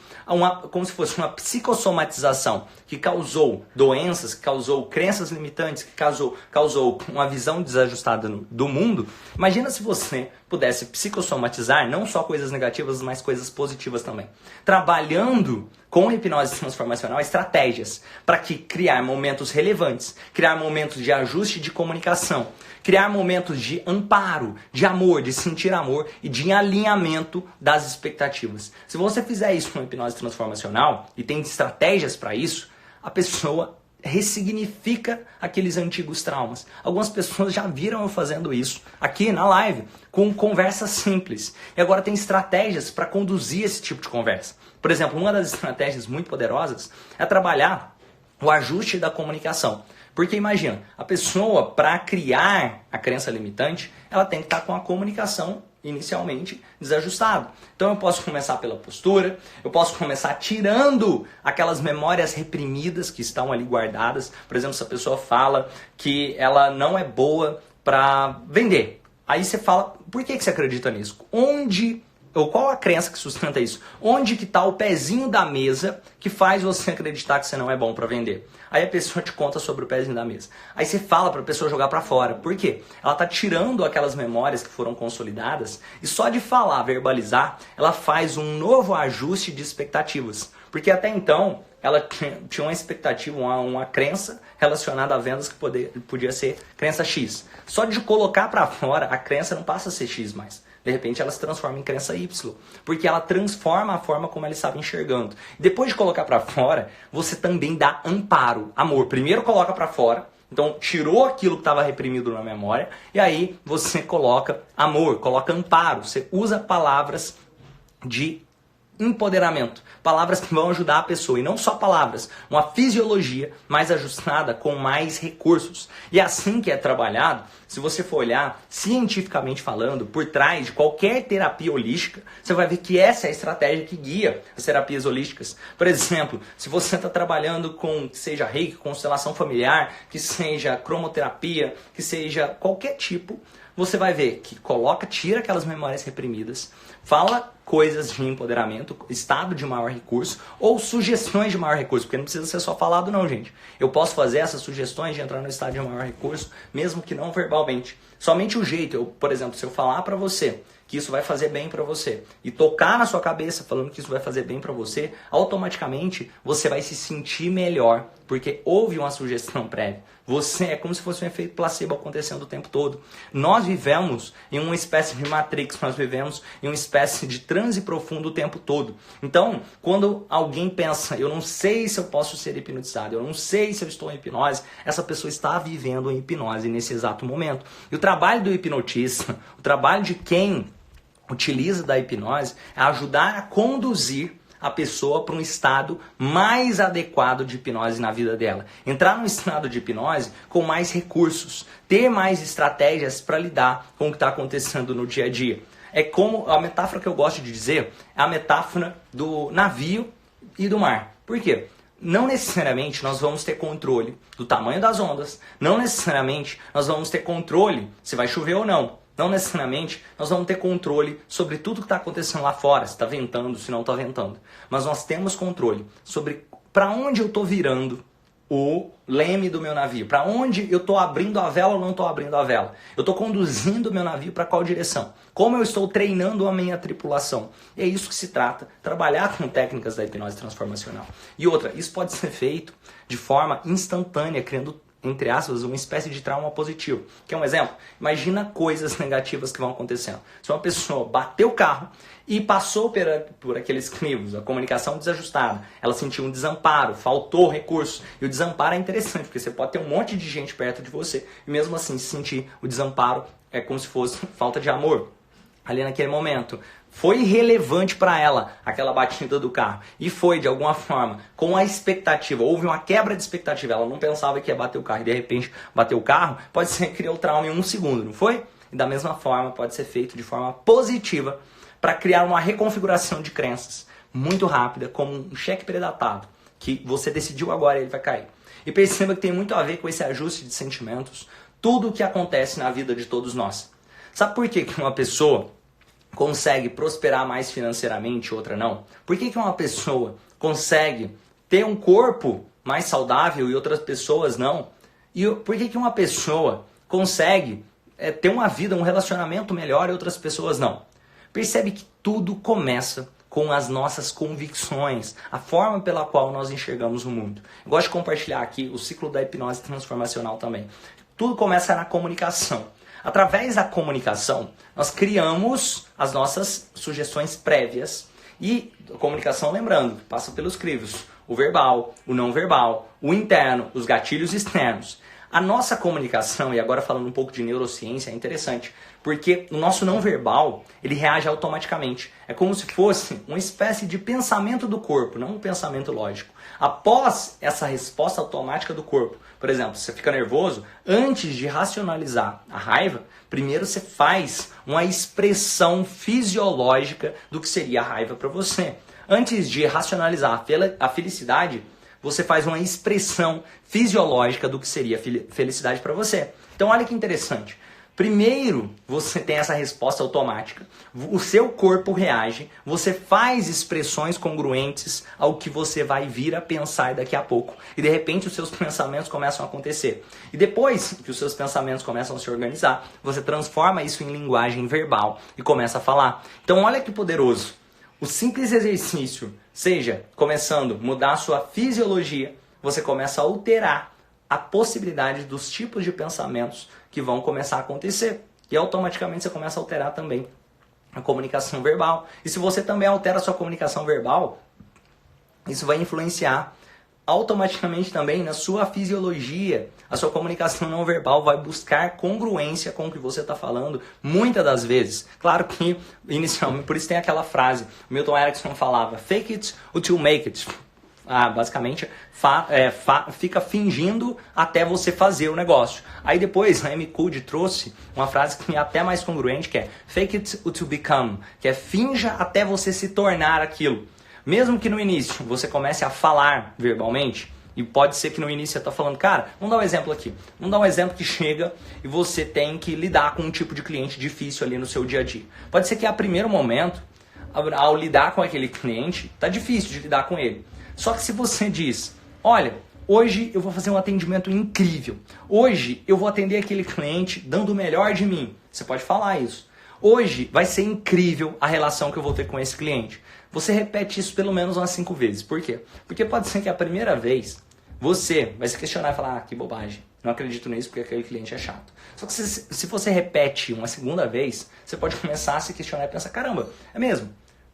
Como se fosse uma psicossomatização que causou doenças, que causou crenças limitantes, que causou uma visão desajustada do mundo. Imagina se você pudesse psicossomatizar não só coisas negativas, mas coisas positivas também. Trabalhando com a hipnose transformacional estratégias para criar momentos relevantes, criar momentos de ajuste de comunicação, criar momentos de amparo, de amor, de sentir amor e de alinhamento das expectativas. Se você fizer isso com a hipnose transformacional e tem estratégias para isso, a pessoa ressignifica aqueles antigos traumas. Algumas pessoas já viram eu fazendo isso aqui na live, com conversas simples. E agora tem estratégias para conduzir esse tipo de conversa. Por exemplo, uma das estratégias muito poderosas é trabalhar o ajuste da comunicação. Porque imagina, a pessoa, para criar a crença limitante, ela tem que estar com a comunicação inicialmente desajustada. Então eu posso começar pela postura, eu posso começar tirando aquelas memórias reprimidas que estão ali guardadas. Por exemplo, se a pessoa fala que ela não é boa para vender. Aí você fala, por que você acredita nisso? Qual a crença que sustenta isso? Onde que está o pezinho da mesa que faz você acreditar que você não é bom para vender? Aí a pessoa te conta sobre o pezinho da mesa. Aí você fala para a pessoa jogar para fora. Por quê? Ela está tirando aquelas memórias que foram consolidadas e só de falar, verbalizar, ela faz um novo ajuste de expectativas. Porque até então ela tinha uma expectativa, uma crença relacionada a vendas que podia ser crença X. Só de colocar para fora, a crença não passa a ser X mais. De repente ela se transforma em crença Y, porque ela transforma a forma como ela estava enxergando. Depois de colocar para fora, você também dá amparo, amor. Primeiro coloca para fora, então tirou aquilo que estava reprimido na memória, e aí você coloca amor, coloca amparo. Você usa palavras de empoderamento, palavras que vão ajudar a pessoa, e não só palavras, uma fisiologia mais ajustada com mais recursos. E é assim que é trabalhado, se você for olhar cientificamente falando, por trás de qualquer terapia holística, você vai ver que essa é a estratégia que guia as terapias holísticas. Por exemplo, se você está trabalhando com, que seja reiki, constelação familiar, que seja cromoterapia, que seja qualquer tipo, você vai ver que tira aquelas memórias reprimidas, fala coisas de empoderamento, estado de maior recurso ou sugestões de maior recurso, porque não precisa ser só falado não, gente. Eu posso fazer essas sugestões de entrar no estado de maior recurso, mesmo que não verbalmente. Somente o jeito, por exemplo, se eu falar para você que isso vai fazer bem para você e tocar na sua cabeça falando que isso vai fazer bem para você, automaticamente você vai se sentir melhor, porque houve uma sugestão prévia. Você é como se fosse um efeito placebo acontecendo o tempo todo. Nós vivemos em uma espécie de matrix, nós vivemos em uma espécie de transe profundo o tempo todo. Então, quando alguém pensa, eu não sei se eu posso ser hipnotizado, eu não sei se eu estou em hipnose, essa pessoa está vivendo em hipnose nesse exato momento. E o trabalho do hipnotista, o trabalho de quem utiliza da hipnose é ajudar a conduzir a pessoa para um estado mais adequado de hipnose na vida dela. Entrar num estado de hipnose com mais recursos, ter mais estratégias para lidar com o que está acontecendo no dia a dia. É como a metáfora que eu gosto de dizer, é a metáfora do navio e do mar. Por quê? Não necessariamente nós vamos ter controle do tamanho das ondas, não necessariamente nós vamos ter controle se vai chover ou não. Não necessariamente nós vamos ter controle sobre tudo que está acontecendo lá fora, se está ventando, se não está ventando. Mas nós temos controle sobre para onde eu estou virando o leme do meu navio, para onde eu estou abrindo a vela ou não estou abrindo a vela. Eu estou conduzindo o meu navio para qual direção? Como eu estou treinando a minha tripulação? E é isso que se trata, trabalhar com técnicas da hipnose transformacional. E outra, isso pode ser feito de forma instantânea, criando, entre aspas, uma espécie de trauma positivo. Quer um exemplo? Imagina coisas negativas que vão acontecendo. Se uma pessoa bateu o carro e passou por aqueles crivos, a comunicação desajustada, ela sentiu um desamparo, faltou recurso. E o desamparo é interessante, porque você pode ter um monte de gente perto de você e mesmo assim sentir o desamparo é como se fosse falta de amor. Ali naquele momento, foi relevante para ela aquela batida do carro e foi de alguma forma com a expectativa, houve uma quebra de expectativa, ela não pensava que ia bater o carro e de repente bateu o carro, pode ser que criou o trauma em 1 segundo, não foi? E da mesma forma pode ser feito de forma positiva para criar uma reconfiguração de crenças muito rápida, como um cheque predatado, que você decidiu agora e ele vai cair. E perceba que tem muito a ver com esse ajuste de sentimentos, tudo o que acontece na vida de todos nós. Sabe por que uma pessoa consegue prosperar mais financeiramente e outra não? Por que uma pessoa consegue ter um corpo mais saudável e outras pessoas não? E por que uma pessoa consegue ter uma vida, um relacionamento melhor e outras pessoas não? Percebe que tudo começa com as nossas convicções, a forma pela qual nós enxergamos o mundo. Eu gosto de compartilhar aqui o ciclo da hipnose transformacional também. Tudo começa na comunicação. Através da comunicação, nós criamos as nossas sugestões prévias. E a comunicação, lembrando, passa pelos crivos. O verbal, o não verbal, o interno, os gatilhos externos. A nossa comunicação, e agora falando um pouco de neurociência, é interessante. Porque o nosso não verbal, ele reage automaticamente. É como se fosse uma espécie de pensamento do corpo, não um pensamento lógico. Após essa resposta automática do corpo, por exemplo, você fica nervoso, antes de racionalizar a raiva, primeiro você faz uma expressão fisiológica do que seria a raiva para você. Antes de racionalizar a felicidade, você faz uma expressão fisiológica do que seria felicidade para você. Então olha que interessante. Primeiro, você tem essa resposta automática, o seu corpo reage, você faz expressões congruentes ao que você vai vir a pensar daqui a pouco. E de repente os seus pensamentos começam a acontecer. E depois que os seus pensamentos começam a se organizar, você transforma isso em linguagem verbal e começa a falar. Então olha que poderoso. O simples exercício, seja começando a mudar a sua fisiologia, você começa a alterar a possibilidade dos tipos de pensamentos que vão começar a acontecer. E automaticamente você começa a alterar também a comunicação verbal. E se você também altera a sua comunicação verbal, isso vai influenciar automaticamente também na sua fisiologia. A sua comunicação não verbal vai buscar congruência com o que você está falando, muitas das vezes. Claro que, inicialmente, por isso tem aquela frase, o Milton Erickson falava, fake it until make it. Basicamente, fica fingindo até você fazer o negócio. Aí depois, a Amy Cuddy trouxe uma frase que é até mais congruente, que é fake it until become, que é finja até você se tornar aquilo. Mesmo que no início você comece a falar verbalmente, e pode ser que no início você está falando, cara, vamos dar um exemplo aqui. Vamos dar um exemplo que chega e você tem que lidar com um tipo de cliente difícil ali no seu dia a dia. Pode ser que a primeiro momento, ao lidar com aquele cliente, tá difícil de lidar com ele. Só que se você diz, olha, hoje eu vou fazer um atendimento incrível. Hoje eu vou atender aquele cliente dando o melhor de mim. Você pode falar isso. Hoje vai ser incrível a relação que eu vou ter com esse cliente. Você repete isso pelo menos umas 5 vezes. Por quê? Porque pode ser que a primeira vez você vai se questionar e falar, que bobagem, não acredito nisso porque aquele cliente é chato. Só que se você repete uma segunda vez, você pode começar a se questionar e pensar, caramba, é mesmo?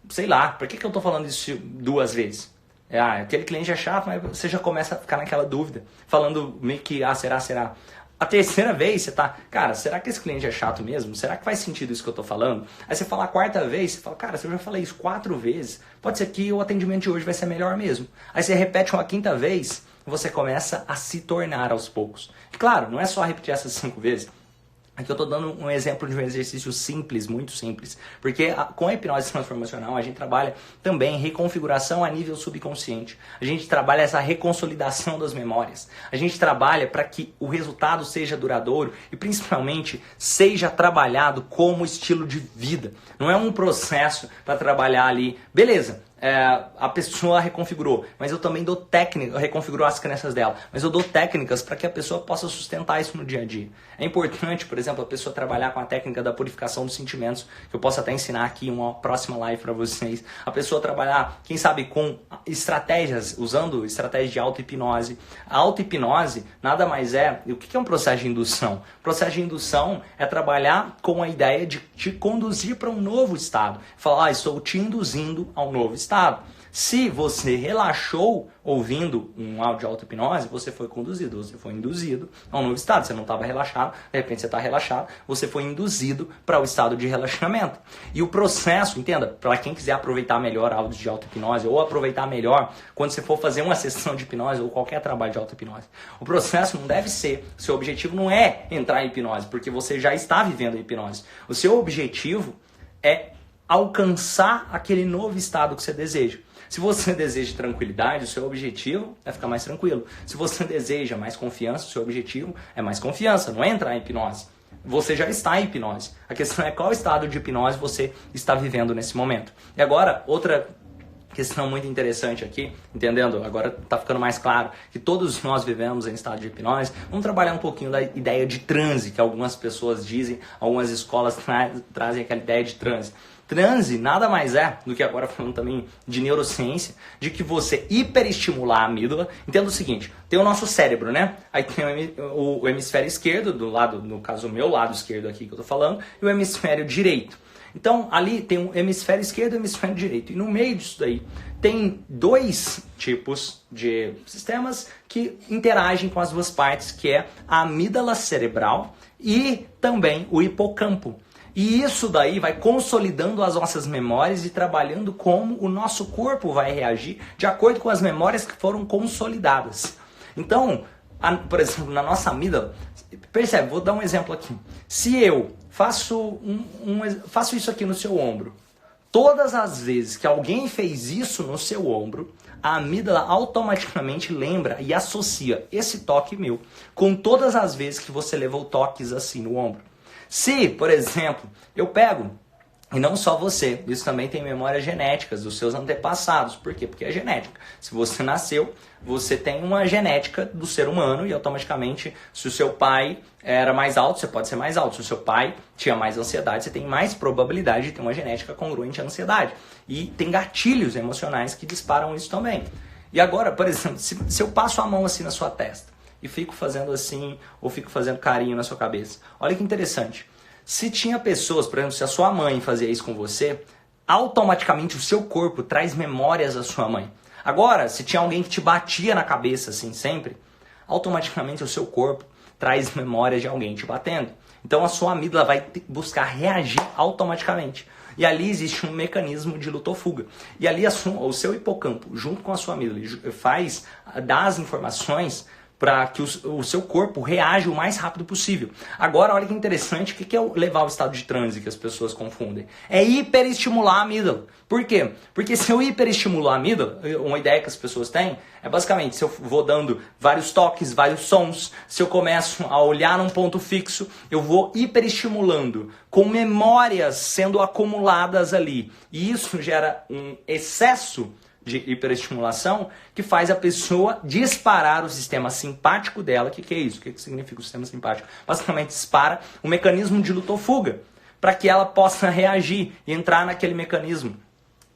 Sei lá, por que eu tô falando isso 2 vezes? Aquele cliente é chato, mas você já começa a ficar naquela dúvida, falando meio que, será? A terceira vez você tá, cara, será que esse cliente é chato mesmo? Será que faz sentido isso que eu tô falando? Aí você fala a 4ª vez, você fala, cara, se eu já falei isso 4 vezes, pode ser que o atendimento de hoje vai ser melhor mesmo. Aí você repete uma 5ª vez, você começa a se tornar aos poucos. E claro, não é só repetir essas 5 vezes. Aqui eu estou dando um exemplo de um exercício simples, muito simples, porque com a hipnose transformacional a gente trabalha também reconfiguração a nível subconsciente, a gente trabalha essa reconsolidação das memórias, a gente trabalha para que o resultado seja duradouro e principalmente seja trabalhado como estilo de vida, não é um processo para trabalhar ali, beleza. A pessoa reconfigurou, mas eu também dou técnicas, reconfigurou as crenças dela, mas eu dou técnicas para que a pessoa possa sustentar isso no dia a dia. É importante, por exemplo, a pessoa trabalhar com a técnica da purificação dos sentimentos, que eu posso até ensinar aqui em uma próxima live para vocês. A pessoa trabalhar, quem sabe, com estratégias, usando estratégias de auto-hipnose. A auto-hipnose nada mais é, o que é um processo de indução? O processo de indução é trabalhar com a ideia de te conduzir para um novo estado. Falar, estou te induzindo a um novo estado. Se você relaxou ouvindo um áudio de auto-hipnose, você foi conduzido, você foi induzido a um novo estado. Você não estava relaxado, de repente você está relaxado, você foi induzido para o estado de relaxamento. E o processo, entenda, para quem quiser aproveitar melhor áudios de auto-hipnose ou aproveitar melhor quando você for fazer uma sessão de hipnose ou qualquer trabalho de auto-hipnose, o processo não deve ser, seu objetivo não é entrar em hipnose, porque você já está vivendo a hipnose. O seu objetivo é alcançar aquele novo estado que você deseja. Se você deseja tranquilidade, o seu objetivo é ficar mais tranquilo. Se você deseja mais confiança, o seu objetivo é mais confiança, não é entrar em hipnose. Você já está em hipnose. A questão é qual estado de hipnose você está vivendo nesse momento. E agora, outra questão muito interessante aqui, entendendo? Agora está ficando mais claro que todos nós vivemos em estado de hipnose. Vamos trabalhar um pouquinho da ideia de transe, que algumas pessoas dizem, algumas escolas trazem aquela ideia de transe. Transe nada mais é do que, agora falando também de neurociência, de que você hiperestimular a amígdala. Entenda o seguinte, tem o nosso cérebro, né? Aí tem o hemisfério esquerdo, do lado, no caso o meu lado esquerdo aqui que eu tô falando, e o hemisfério direito. Então ali tem o hemisfério esquerdo e o hemisfério direito. E no meio disso daí tem 2 tipos de sistemas que interagem com as 2 partes, que é a amígdala cerebral e também o hipocampo. E isso daí vai consolidando as nossas memórias e trabalhando como o nosso corpo vai reagir de acordo com as memórias que foram consolidadas. Então, por exemplo, na nossa amígdala, percebe, vou dar um exemplo aqui. Se eu faço isso aqui no seu ombro, todas as vezes que alguém fez isso no seu ombro, a amígdala automaticamente lembra e associa esse toque meu com todas as vezes que você levou toques assim no ombro. Se, por exemplo, eu pego, e não só você, isso também tem memórias genéticas dos seus antepassados. Por quê? Porque é genética. Se você nasceu, você tem uma genética do ser humano e automaticamente, se o seu pai era mais alto, você pode ser mais alto. Se o seu pai tinha mais ansiedade, você tem mais probabilidade de ter uma genética congruente à ansiedade. E tem gatilhos emocionais que disparam isso também. E agora, por exemplo, se eu passo a mão assim na sua testa, e fico fazendo assim, ou fico fazendo carinho na sua cabeça. Olha que interessante. Se tinha pessoas, por exemplo, se a sua mãe fazia isso com você, automaticamente o seu corpo traz memórias da sua mãe. Agora, se tinha alguém que te batia na cabeça assim sempre, automaticamente o seu corpo traz memórias de alguém te batendo. Então a sua amígdala vai buscar reagir automaticamente. E ali existe um mecanismo de luta ou fuga. E ali o seu hipocampo, junto com a sua amígdala, dá as informações para que o seu corpo reaja o mais rápido possível. Agora, olha que interessante, o que é levar ao estado de transe que as pessoas confundem? É hiperestimular a amígdala. Por quê? Porque se eu hiperestimular a amígdala, uma ideia que as pessoas têm, é basicamente, se eu vou dando vários toques, vários sons, se eu começo a olhar num ponto fixo, eu vou hiperestimulando, com memórias sendo acumuladas ali. E isso gera um excesso de hiperestimulação que faz a pessoa disparar o sistema simpático dela. O que é isso? O que significa o sistema simpático? Basicamente dispara o mecanismo de luta ou fuga, para que ela possa reagir e entrar naquele mecanismo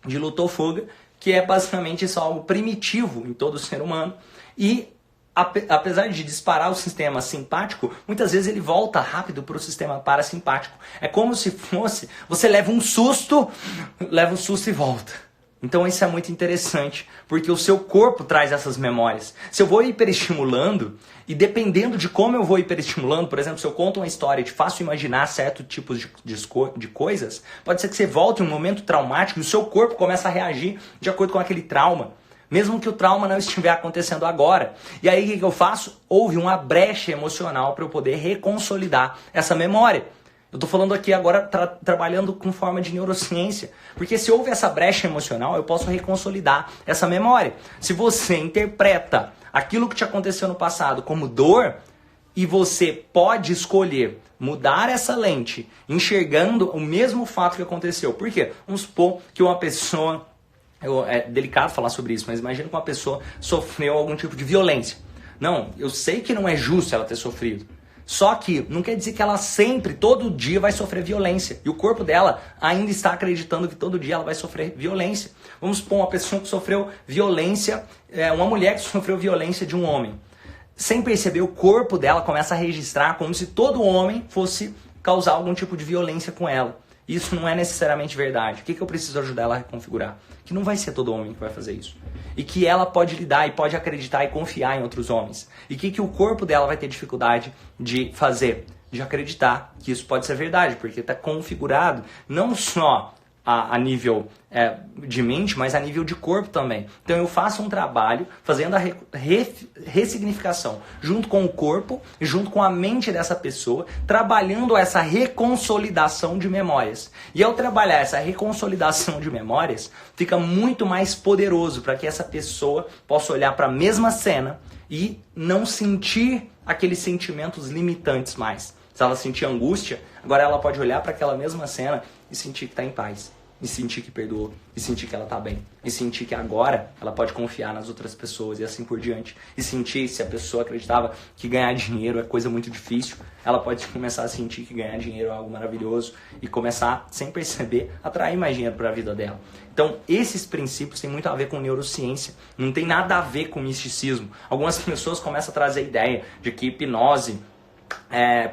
de luta ou fuga, que é basicamente isso, algo primitivo em todo ser humano, e apesar de disparar o sistema simpático, muitas vezes ele volta rápido para o sistema parasimpático. É como se fosse, você leva um susto e volta. Então isso é muito interessante, porque o seu corpo traz essas memórias. Se eu vou hiperestimulando, e dependendo de como eu vou hiperestimulando, por exemplo, se eu conto uma história e te faço imaginar certos tipos de coisas, pode ser que você volte em um momento traumático e o seu corpo começa a reagir de acordo com aquele trauma. Mesmo que o trauma não estiver acontecendo agora. E aí o que eu faço? Houve uma brecha emocional para eu poder reconsolidar essa memória. Eu estou falando aqui agora trabalhando com forma de neurociência. Porque se houve essa brecha emocional, eu posso reconsolidar essa memória. Se você interpreta aquilo que te aconteceu no passado como dor, e você pode escolher mudar essa lente, enxergando o mesmo fato que aconteceu. Por quê? Vamos supor que uma pessoa... É delicado falar sobre isso, mas imagina que uma pessoa sofreu algum tipo de violência. Não, eu sei que não é justo ela ter sofrido. Só que não quer dizer que ela sempre, todo dia vai sofrer violência. E o corpo dela ainda está acreditando que todo dia ela vai sofrer violência. Vamos supor uma pessoa que sofreu violência, uma mulher que sofreu violência de um homem. Sem perceber, o corpo dela começa a registrar como se todo homem fosse causar algum tipo de violência com ela. Isso não é necessariamente verdade. O que eu preciso ajudar ela a reconfigurar? Que não vai ser todo homem que vai fazer isso. E que ela pode lidar e pode acreditar e confiar em outros homens. E que o corpo dela vai ter dificuldade de fazer? De acreditar que isso pode ser verdade. Porque está configurado não só a nível de mente, mas a nível de corpo também. Então eu faço um trabalho fazendo a ressignificação junto com o corpo, junto com a mente dessa pessoa, trabalhando essa reconsolidação de memórias. E ao trabalhar essa reconsolidação de memórias, fica muito mais poderoso para que essa pessoa possa olhar para a mesma cena e não sentir aqueles sentimentos limitantes mais. Se ela sentir angústia, agora ela pode olhar para aquela mesma cena e sentir que está em paz, e sentir que perdoou, e sentir que ela está bem, e sentir que agora ela pode confiar nas outras pessoas e assim por diante. E sentir, se a pessoa acreditava que ganhar dinheiro é coisa muito difícil, ela pode começar a sentir que ganhar dinheiro é algo maravilhoso e começar, sem perceber, a atrair mais dinheiro para a vida dela. Então, esses princípios têm muito a ver com neurociência, não tem nada a ver com misticismo. Algumas pessoas começam a trazer a ideia de que hipnose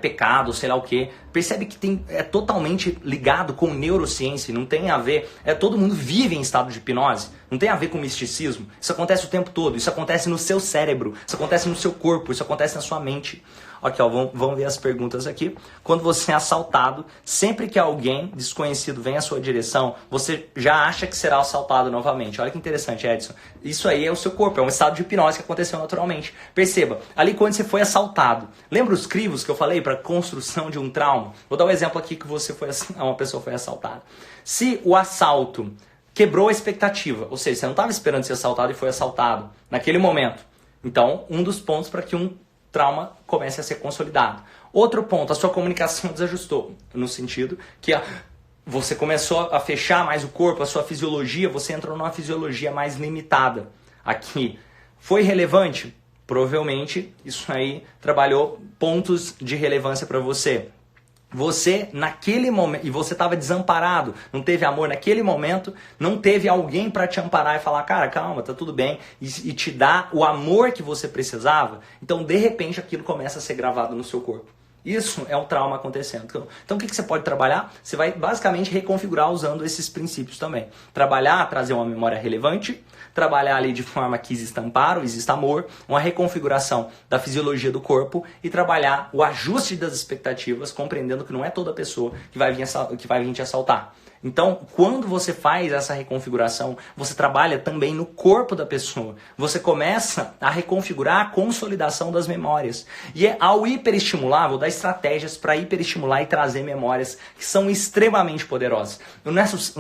pecado, sei lá o que. Percebe que é totalmente ligado com neurociência, não tem a ver, todo mundo vive em estado de hipnose, não tem a ver com misticismo. Isso acontece o tempo todo, isso acontece no seu cérebro, isso acontece no seu corpo, isso acontece na sua mente. Ok, vamos ver as perguntas aqui. Quando você é assaltado, sempre que alguém desconhecido vem à sua direção, você já acha que será assaltado novamente. Olha que interessante, Edson. Isso aí é o seu corpo, é um estado de hipnose que aconteceu naturalmente. Perceba, ali quando você foi assaltado, lembra os crivos que eu falei para construção de um trauma? Vou dar um exemplo aqui que uma pessoa foi assaltada. Se o assalto quebrou a expectativa, ou seja, você não estava esperando ser assaltado e foi assaltado naquele momento. Então, um dos pontos para que um trauma comece a ser consolidado. Outro ponto, a sua comunicação desajustou, no sentido que você começou a fechar mais o corpo, a sua fisiologia, você entrou numa fisiologia mais limitada. Aqui, foi relevante? Provavelmente, isso aí trabalhou pontos de relevância para você. Você, naquele momento, e você estava desamparado, não teve amor naquele momento, não teve alguém para te amparar e falar, cara, calma, tá tudo bem, e te dar o amor que você precisava, então de repente aquilo começa a ser gravado no seu corpo. Isso é um trauma acontecendo. Então o que você pode trabalhar? Você vai basicamente reconfigurar usando esses princípios também. Trabalhar, trazer uma memória relevante, trabalhar ali de forma que exista amparo, exista amor, uma reconfiguração da fisiologia do corpo e trabalhar o ajuste das expectativas, compreendendo que não é toda pessoa que vai vir te assaltar. Então, quando você faz essa reconfiguração, você trabalha também no corpo da pessoa. Você começa a reconfigurar a consolidação das memórias. E ao hiperestimular, vou dar estratégias para hiperestimular e trazer memórias que são extremamente poderosas. O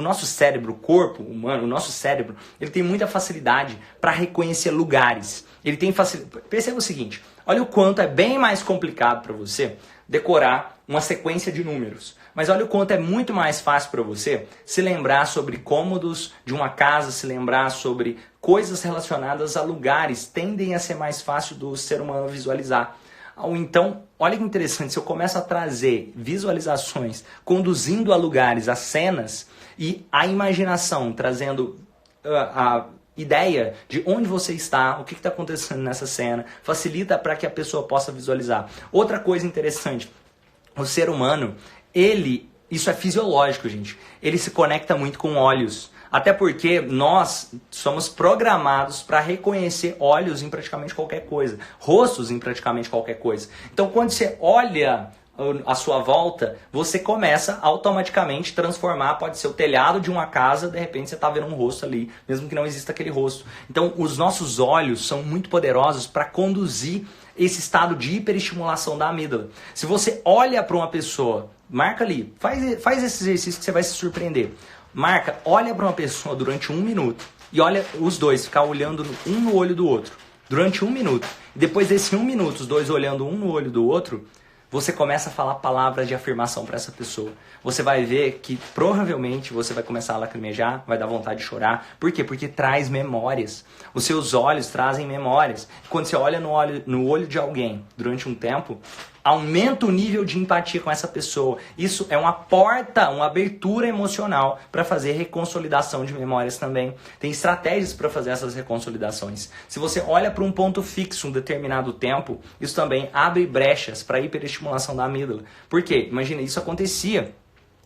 nosso cérebro, o corpo humano, o nosso cérebro, ele tem muita facilidade para reconhecer lugares. Ele tem facilidade. Perceba o seguinte, olha o quanto é bem mais complicado para você decorar uma sequência de números. Mas olha o quanto é muito mais fácil para você se lembrar sobre cômodos de uma casa, se lembrar sobre coisas relacionadas a lugares. Tendem a ser mais fácil do ser humano visualizar. Ou então, olha que interessante, se eu começo a trazer visualizações, conduzindo a lugares, a cenas, e a imaginação, trazendo ideia de onde você está, o que está acontecendo nessa cena, facilita para que a pessoa possa visualizar. Outra coisa interessante, o ser humano, isso é fisiológico, gente, ele se conecta muito com olhos. Até porque nós somos programados para reconhecer olhos em praticamente qualquer coisa, rostos em praticamente qualquer coisa. Então, quando você olha à sua volta, você começa automaticamente a transformar, pode ser o telhado de uma casa, de repente você está vendo um rosto ali, mesmo que não exista aquele rosto. Então, os nossos olhos são muito poderosos para conduzir esse estado de hiperestimulação da amígdala. Se você olha para uma pessoa, marca ali, faz esse exercício que você vai se surpreender. Marca, olha para uma pessoa durante 1 minuto e olha os dois, ficar olhando um no olho do outro durante 1 minuto. E depois desse 1 minuto, os dois olhando um no olho do outro, você começa a falar palavras de afirmação para essa pessoa. Você vai ver que provavelmente você vai começar a lacrimejar, vai dar vontade de chorar. Por quê? Porque traz memórias. Os seus olhos trazem memórias. Quando você olha no olho de alguém durante um tempo, aumenta o nível de empatia com essa pessoa. Isso é uma porta, uma abertura emocional para fazer reconsolidação de memórias também. Tem estratégias para fazer essas reconsolidações. Se você olha para um ponto fixo um determinado tempo, isso também abre brechas para a hiperestimulação da amígdala. Por quê? Imagina, isso acontecia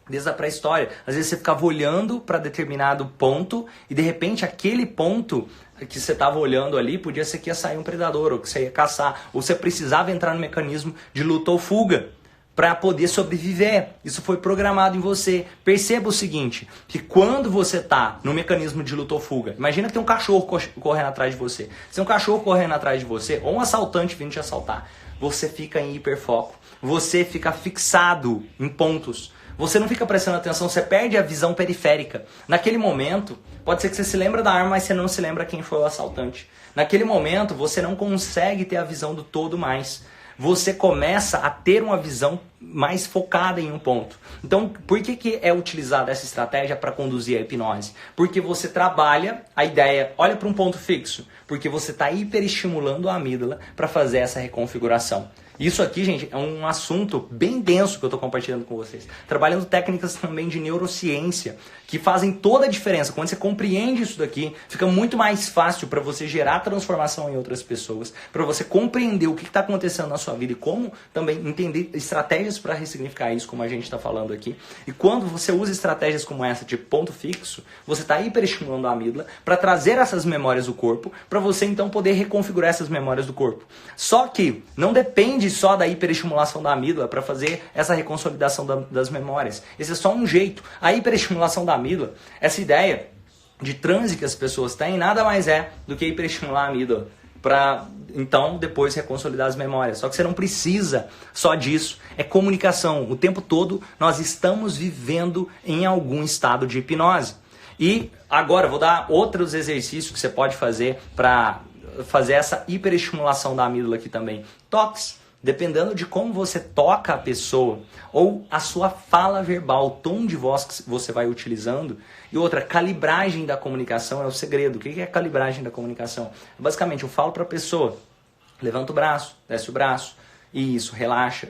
desde a pré-história. Às vezes você ficava olhando para determinado ponto e de repente aquele ponto que você estava olhando ali podia ser que ia sair um predador, ou que você ia caçar, ou você precisava entrar no mecanismo de luta ou fuga para poder sobreviver. Isso foi programado em você. Perceba o seguinte, que quando você está no mecanismo de luta ou fuga, imagina que tem um cachorro correndo atrás de você. Se tem um cachorro correndo atrás de você, ou um assaltante vindo te assaltar, você fica em hiperfoco, você fica fixado em pontos. Você não fica prestando atenção, você perde a visão periférica. Naquele momento, pode ser que você se lembra da arma, mas você não se lembra quem foi o assaltante. Naquele momento, você não consegue ter a visão do todo mais. Você começa a ter uma visão mais focada em um ponto. Então, por que é utilizada essa estratégia para conduzir a hipnose? Porque você trabalha a ideia, olha para um ponto fixo, porque você está hiperestimulando a amígdala para fazer essa reconfiguração. Isso aqui, gente, é um assunto bem denso que eu estou compartilhando com vocês. Trabalhando técnicas também de neurociência, que fazem toda a diferença. Quando você compreende isso daqui, fica muito mais fácil para você gerar transformação em outras pessoas, para você compreender o que está acontecendo na sua vida e como também entender estratégias para ressignificar isso, como a gente está falando aqui. E quando você usa estratégias como essa de ponto fixo, você está hiperestimulando a amígdala para trazer essas memórias do corpo, para você então poder reconfigurar essas memórias do corpo. Só que não depende só da hiperestimulação da amígdala para fazer essa reconsolidação das memórias. Esse é só um jeito. A hiperestimulação da amígdala, essa ideia de transe que as pessoas têm, nada mais é do que hiperestimular a amígdala para então depois reconsolidar as memórias. Só que você não precisa só disso. É comunicação. O tempo todo nós estamos vivendo em algum estado de hipnose. E agora eu vou dar outros exercícios que você pode fazer para fazer essa hiperestimulação da amígdala aqui também. Toques. Dependendo de como você toca a pessoa, ou a sua fala verbal, o tom de voz que você vai utilizando. E outra, calibragem da comunicação é o segredo. O que é a calibragem da comunicação? Basicamente, eu falo para a pessoa, levanta o braço, desce o braço, isso, relaxa,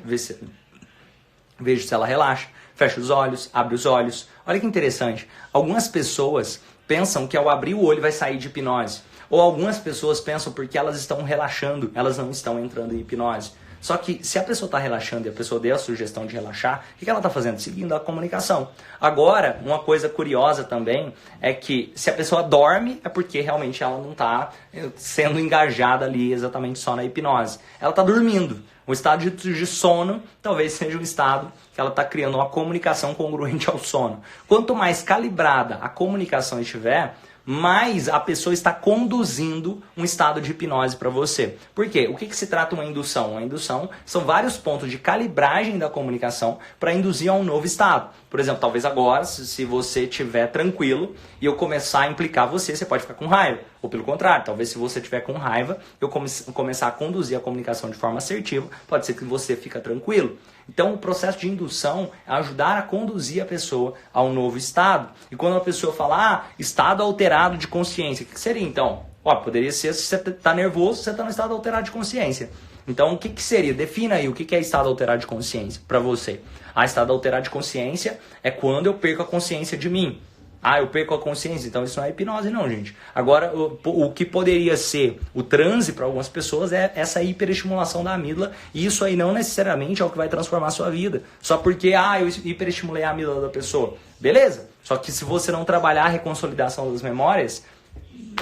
vejo se ela relaxa, fecha os olhos, abre os olhos. Olha que interessante, algumas pessoas pensam que ao abrir o olho vai sair de hipnose. Ou algumas pessoas pensam porque elas estão relaxando, elas não estão entrando em hipnose. Só que se a pessoa está relaxando e a pessoa deu a sugestão de relaxar, o que ela está fazendo? Seguindo a comunicação. Agora, uma coisa curiosa também é que se a pessoa dorme, é porque realmente ela não está sendo engajada ali exatamente só na hipnose. Ela está dormindo. O estado de sono talvez seja um estado que ela está criando uma comunicação congruente ao sono. Quanto mais calibrada a comunicação estiver, mais a pessoa está conduzindo um estado de hipnose para você. Por quê? O que se trata uma indução? Uma indução são vários pontos de calibragem da comunicação para induzir a um novo estado. Por exemplo, talvez agora, se você estiver tranquilo e eu começar a implicar você, você pode ficar com raiva. Ou pelo contrário, talvez se você estiver com raiva, eu começar a conduzir a comunicação de forma assertiva, pode ser que você fique tranquilo. Então, o processo de indução é ajudar a conduzir a pessoa a um novo estado. E quando a pessoa fala, estado alterado de consciência, o que seria então? Poderia ser se você está nervoso, você está no estado alterado de consciência. Então, o que seria? Defina aí o que é estado alterado de consciência para você. Estado alterado de consciência é quando eu perco a consciência de mim. Ah, eu perco a consciência, então isso não é hipnose não, gente. Agora, o que poderia ser o transe para algumas pessoas é essa hiperestimulação da amígdala, e isso aí não necessariamente é o que vai transformar a sua vida. Só porque, eu hiperestimulei a amígdala da pessoa. Beleza, só que se você não trabalhar a reconsolidação das memórias,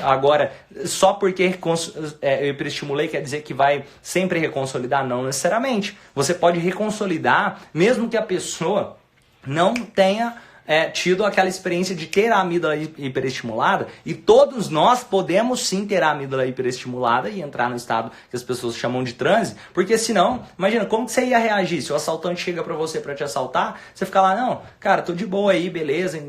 agora, só porque eu hiperestimulei quer dizer que vai sempre reconsolidar? Não necessariamente. Você pode reconsolidar mesmo que a pessoa não tenha tido aquela experiência de ter a amígdala hiperestimulada, e todos nós podemos sim ter a amígdala hiperestimulada e entrar no estado que as pessoas chamam de transe, porque senão, imagina, como que você ia reagir? Se o assaltante chega pra você pra te assaltar, você fica lá, não, cara, tô de boa aí, beleza,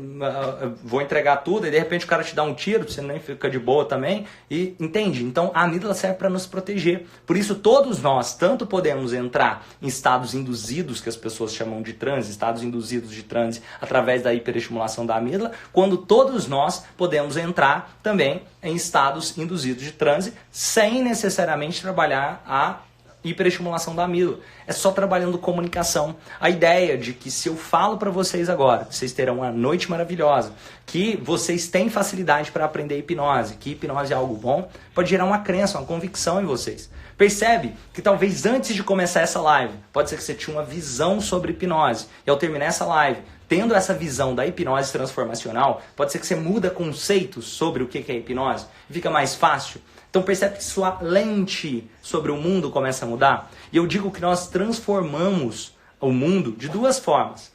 vou entregar tudo, e de repente o cara te dá um tiro, você nem fica de boa também, e entende? Então a amígdala serve para nos proteger, por isso todos nós tanto podemos entrar em estados induzidos, que as pessoas chamam de transe, estados induzidos de transe, através da hiperestimulação da amígdala, quando todos nós podemos entrar também em estados induzidos de transe sem necessariamente trabalhar a hiperestimulação da amígdala. É só trabalhando comunicação. A ideia de que se eu falo para vocês agora, vocês terão uma noite maravilhosa, que vocês têm facilidade para aprender hipnose, que hipnose é algo bom, pode gerar uma crença, uma convicção em vocês. Percebe que talvez antes de começar essa live, pode ser que você tinha uma visão sobre hipnose, e ao terminar essa live, tendo essa visão da hipnose transformacional, pode ser que você muda conceitos sobre o que é hipnose, fica mais fácil. Então percebe que sua lente sobre o mundo começa a mudar. E eu digo que nós transformamos o mundo de duas formas.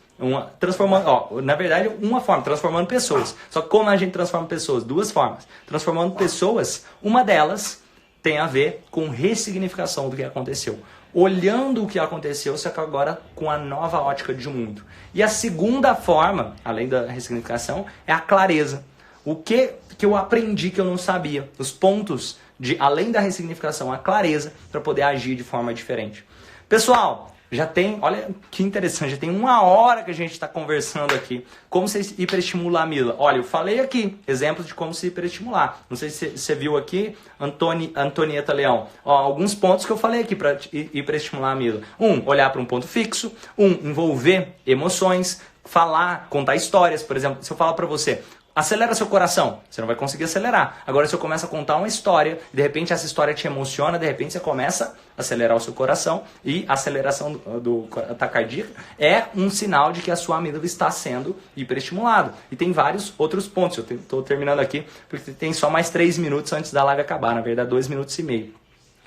Na verdade, uma forma, transformando pessoas. Só que como a gente transforma pessoas? Duas formas. Transformando pessoas, uma delas tem a ver com ressignificação do que aconteceu. Olhando o que aconteceu, só que agora com a nova ótica de mundo. E a segunda forma, além da ressignificação, é a clareza. O que eu aprendi que eu não sabia. Os pontos de, além da ressignificação, a clareza para poder agir de forma diferente. Pessoal, já tem, olha que interessante, já tem 1 hora que a gente está conversando aqui. Como você hiperestimula a amígdala? Olha, eu falei aqui, exemplos de como se hiperestimular. Não sei se você viu aqui, Antonieta Leão. Alguns pontos que eu falei aqui para hiperestimular a amígdala. 1, olhar para um ponto fixo. 2, envolver emoções. Falar, contar histórias. Por exemplo, se eu falar para você, acelera seu coração, você não vai conseguir acelerar. Agora, se eu começo a contar uma história, de repente essa história te emociona, de repente você começa a acelerar o seu coração, e a aceleração do taquicardia é um sinal de que a sua amígdala está sendo hiperestimulada. E tem vários outros pontos. Eu estou terminando aqui, porque tem só mais 3 minutos antes da live acabar, na verdade 2 minutos e meio.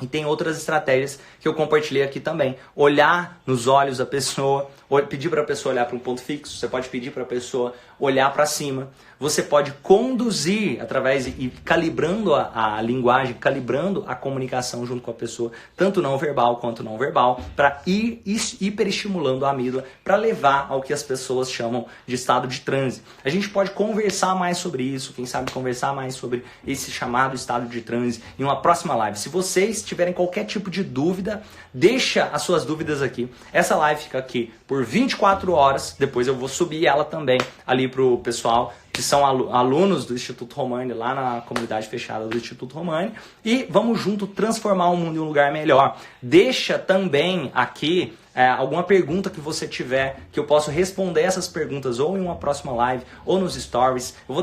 E tem outras estratégias que eu compartilhei aqui também. Olhar nos olhos da pessoa, pedir para a pessoa olhar para um ponto fixo, você pode pedir para a pessoa olhar para cima. Você pode conduzir através e calibrando a linguagem, calibrando a comunicação junto com a pessoa, tanto não verbal quanto não verbal, para ir hiperestimulando a amígdala, para levar ao que as pessoas chamam de estado de transe. A gente pode conversar mais sobre isso, quem sabe conversar mais sobre esse chamado estado de transe em uma próxima live. Se vocês tiverem qualquer tipo de dúvida, deixa as suas dúvidas aqui. Essa live fica aqui por 24 horas, depois eu vou subir ela também ali pro pessoal que são alunos do Instituto Romani, lá na comunidade fechada do Instituto Romani, e vamos junto transformar o mundo em um lugar melhor. Deixa também aqui alguma pergunta que você tiver, que eu posso responder essas perguntas ou em uma próxima live ou nos stories. Eu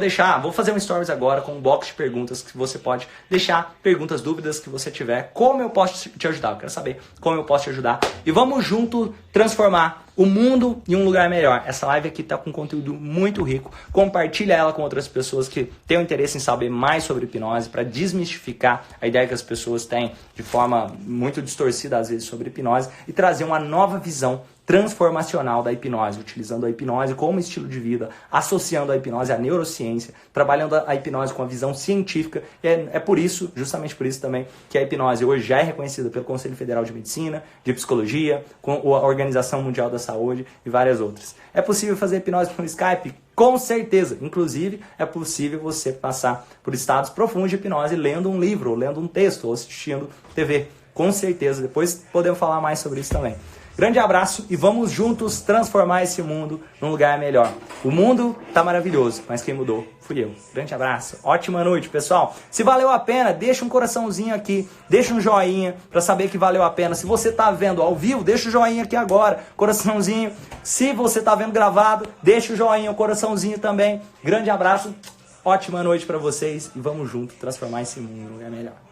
vou fazer um stories agora com um box de perguntas que você pode deixar perguntas, dúvidas que você tiver, como eu posso te ajudar. Eu quero saber como eu posso te ajudar. E vamos junto transformar o mundo em um lugar melhor. Essa live aqui está com conteúdo muito rico. Compartilha ela com outras pessoas que tenham interesse em saber mais sobre hipnose, para desmistificar a ideia que as pessoas têm de forma muito distorcida às vezes sobre hipnose, e trazer uma nova visão transformacional da hipnose, utilizando a hipnose como estilo de vida, associando a hipnose à neurociência, trabalhando a hipnose com a visão científica. É por isso, justamente por isso também, que a hipnose hoje já é reconhecida pelo Conselho Federal de Medicina, de Psicologia, com a Organização Mundial da Saúde e várias outras. É possível fazer hipnose por Skype? Com certeza! Inclusive, é possível você passar por estados profundos de hipnose lendo um livro, ou lendo um texto, ou assistindo TV. Com certeza. Depois podemos falar mais sobre isso também. Grande abraço e vamos juntos transformar esse mundo num lugar melhor. O mundo tá maravilhoso, mas quem mudou fui eu. Grande abraço, ótima noite, pessoal. Se valeu a pena, deixa um coraçãozinho aqui, deixa um joinha para saber que valeu a pena. Se você tá vendo ao vivo, deixa o joinha aqui agora, coraçãozinho. Se você tá vendo gravado, deixa o joinha, o coraçãozinho também. Grande abraço, ótima noite para vocês e vamos junto transformar esse mundo num lugar melhor.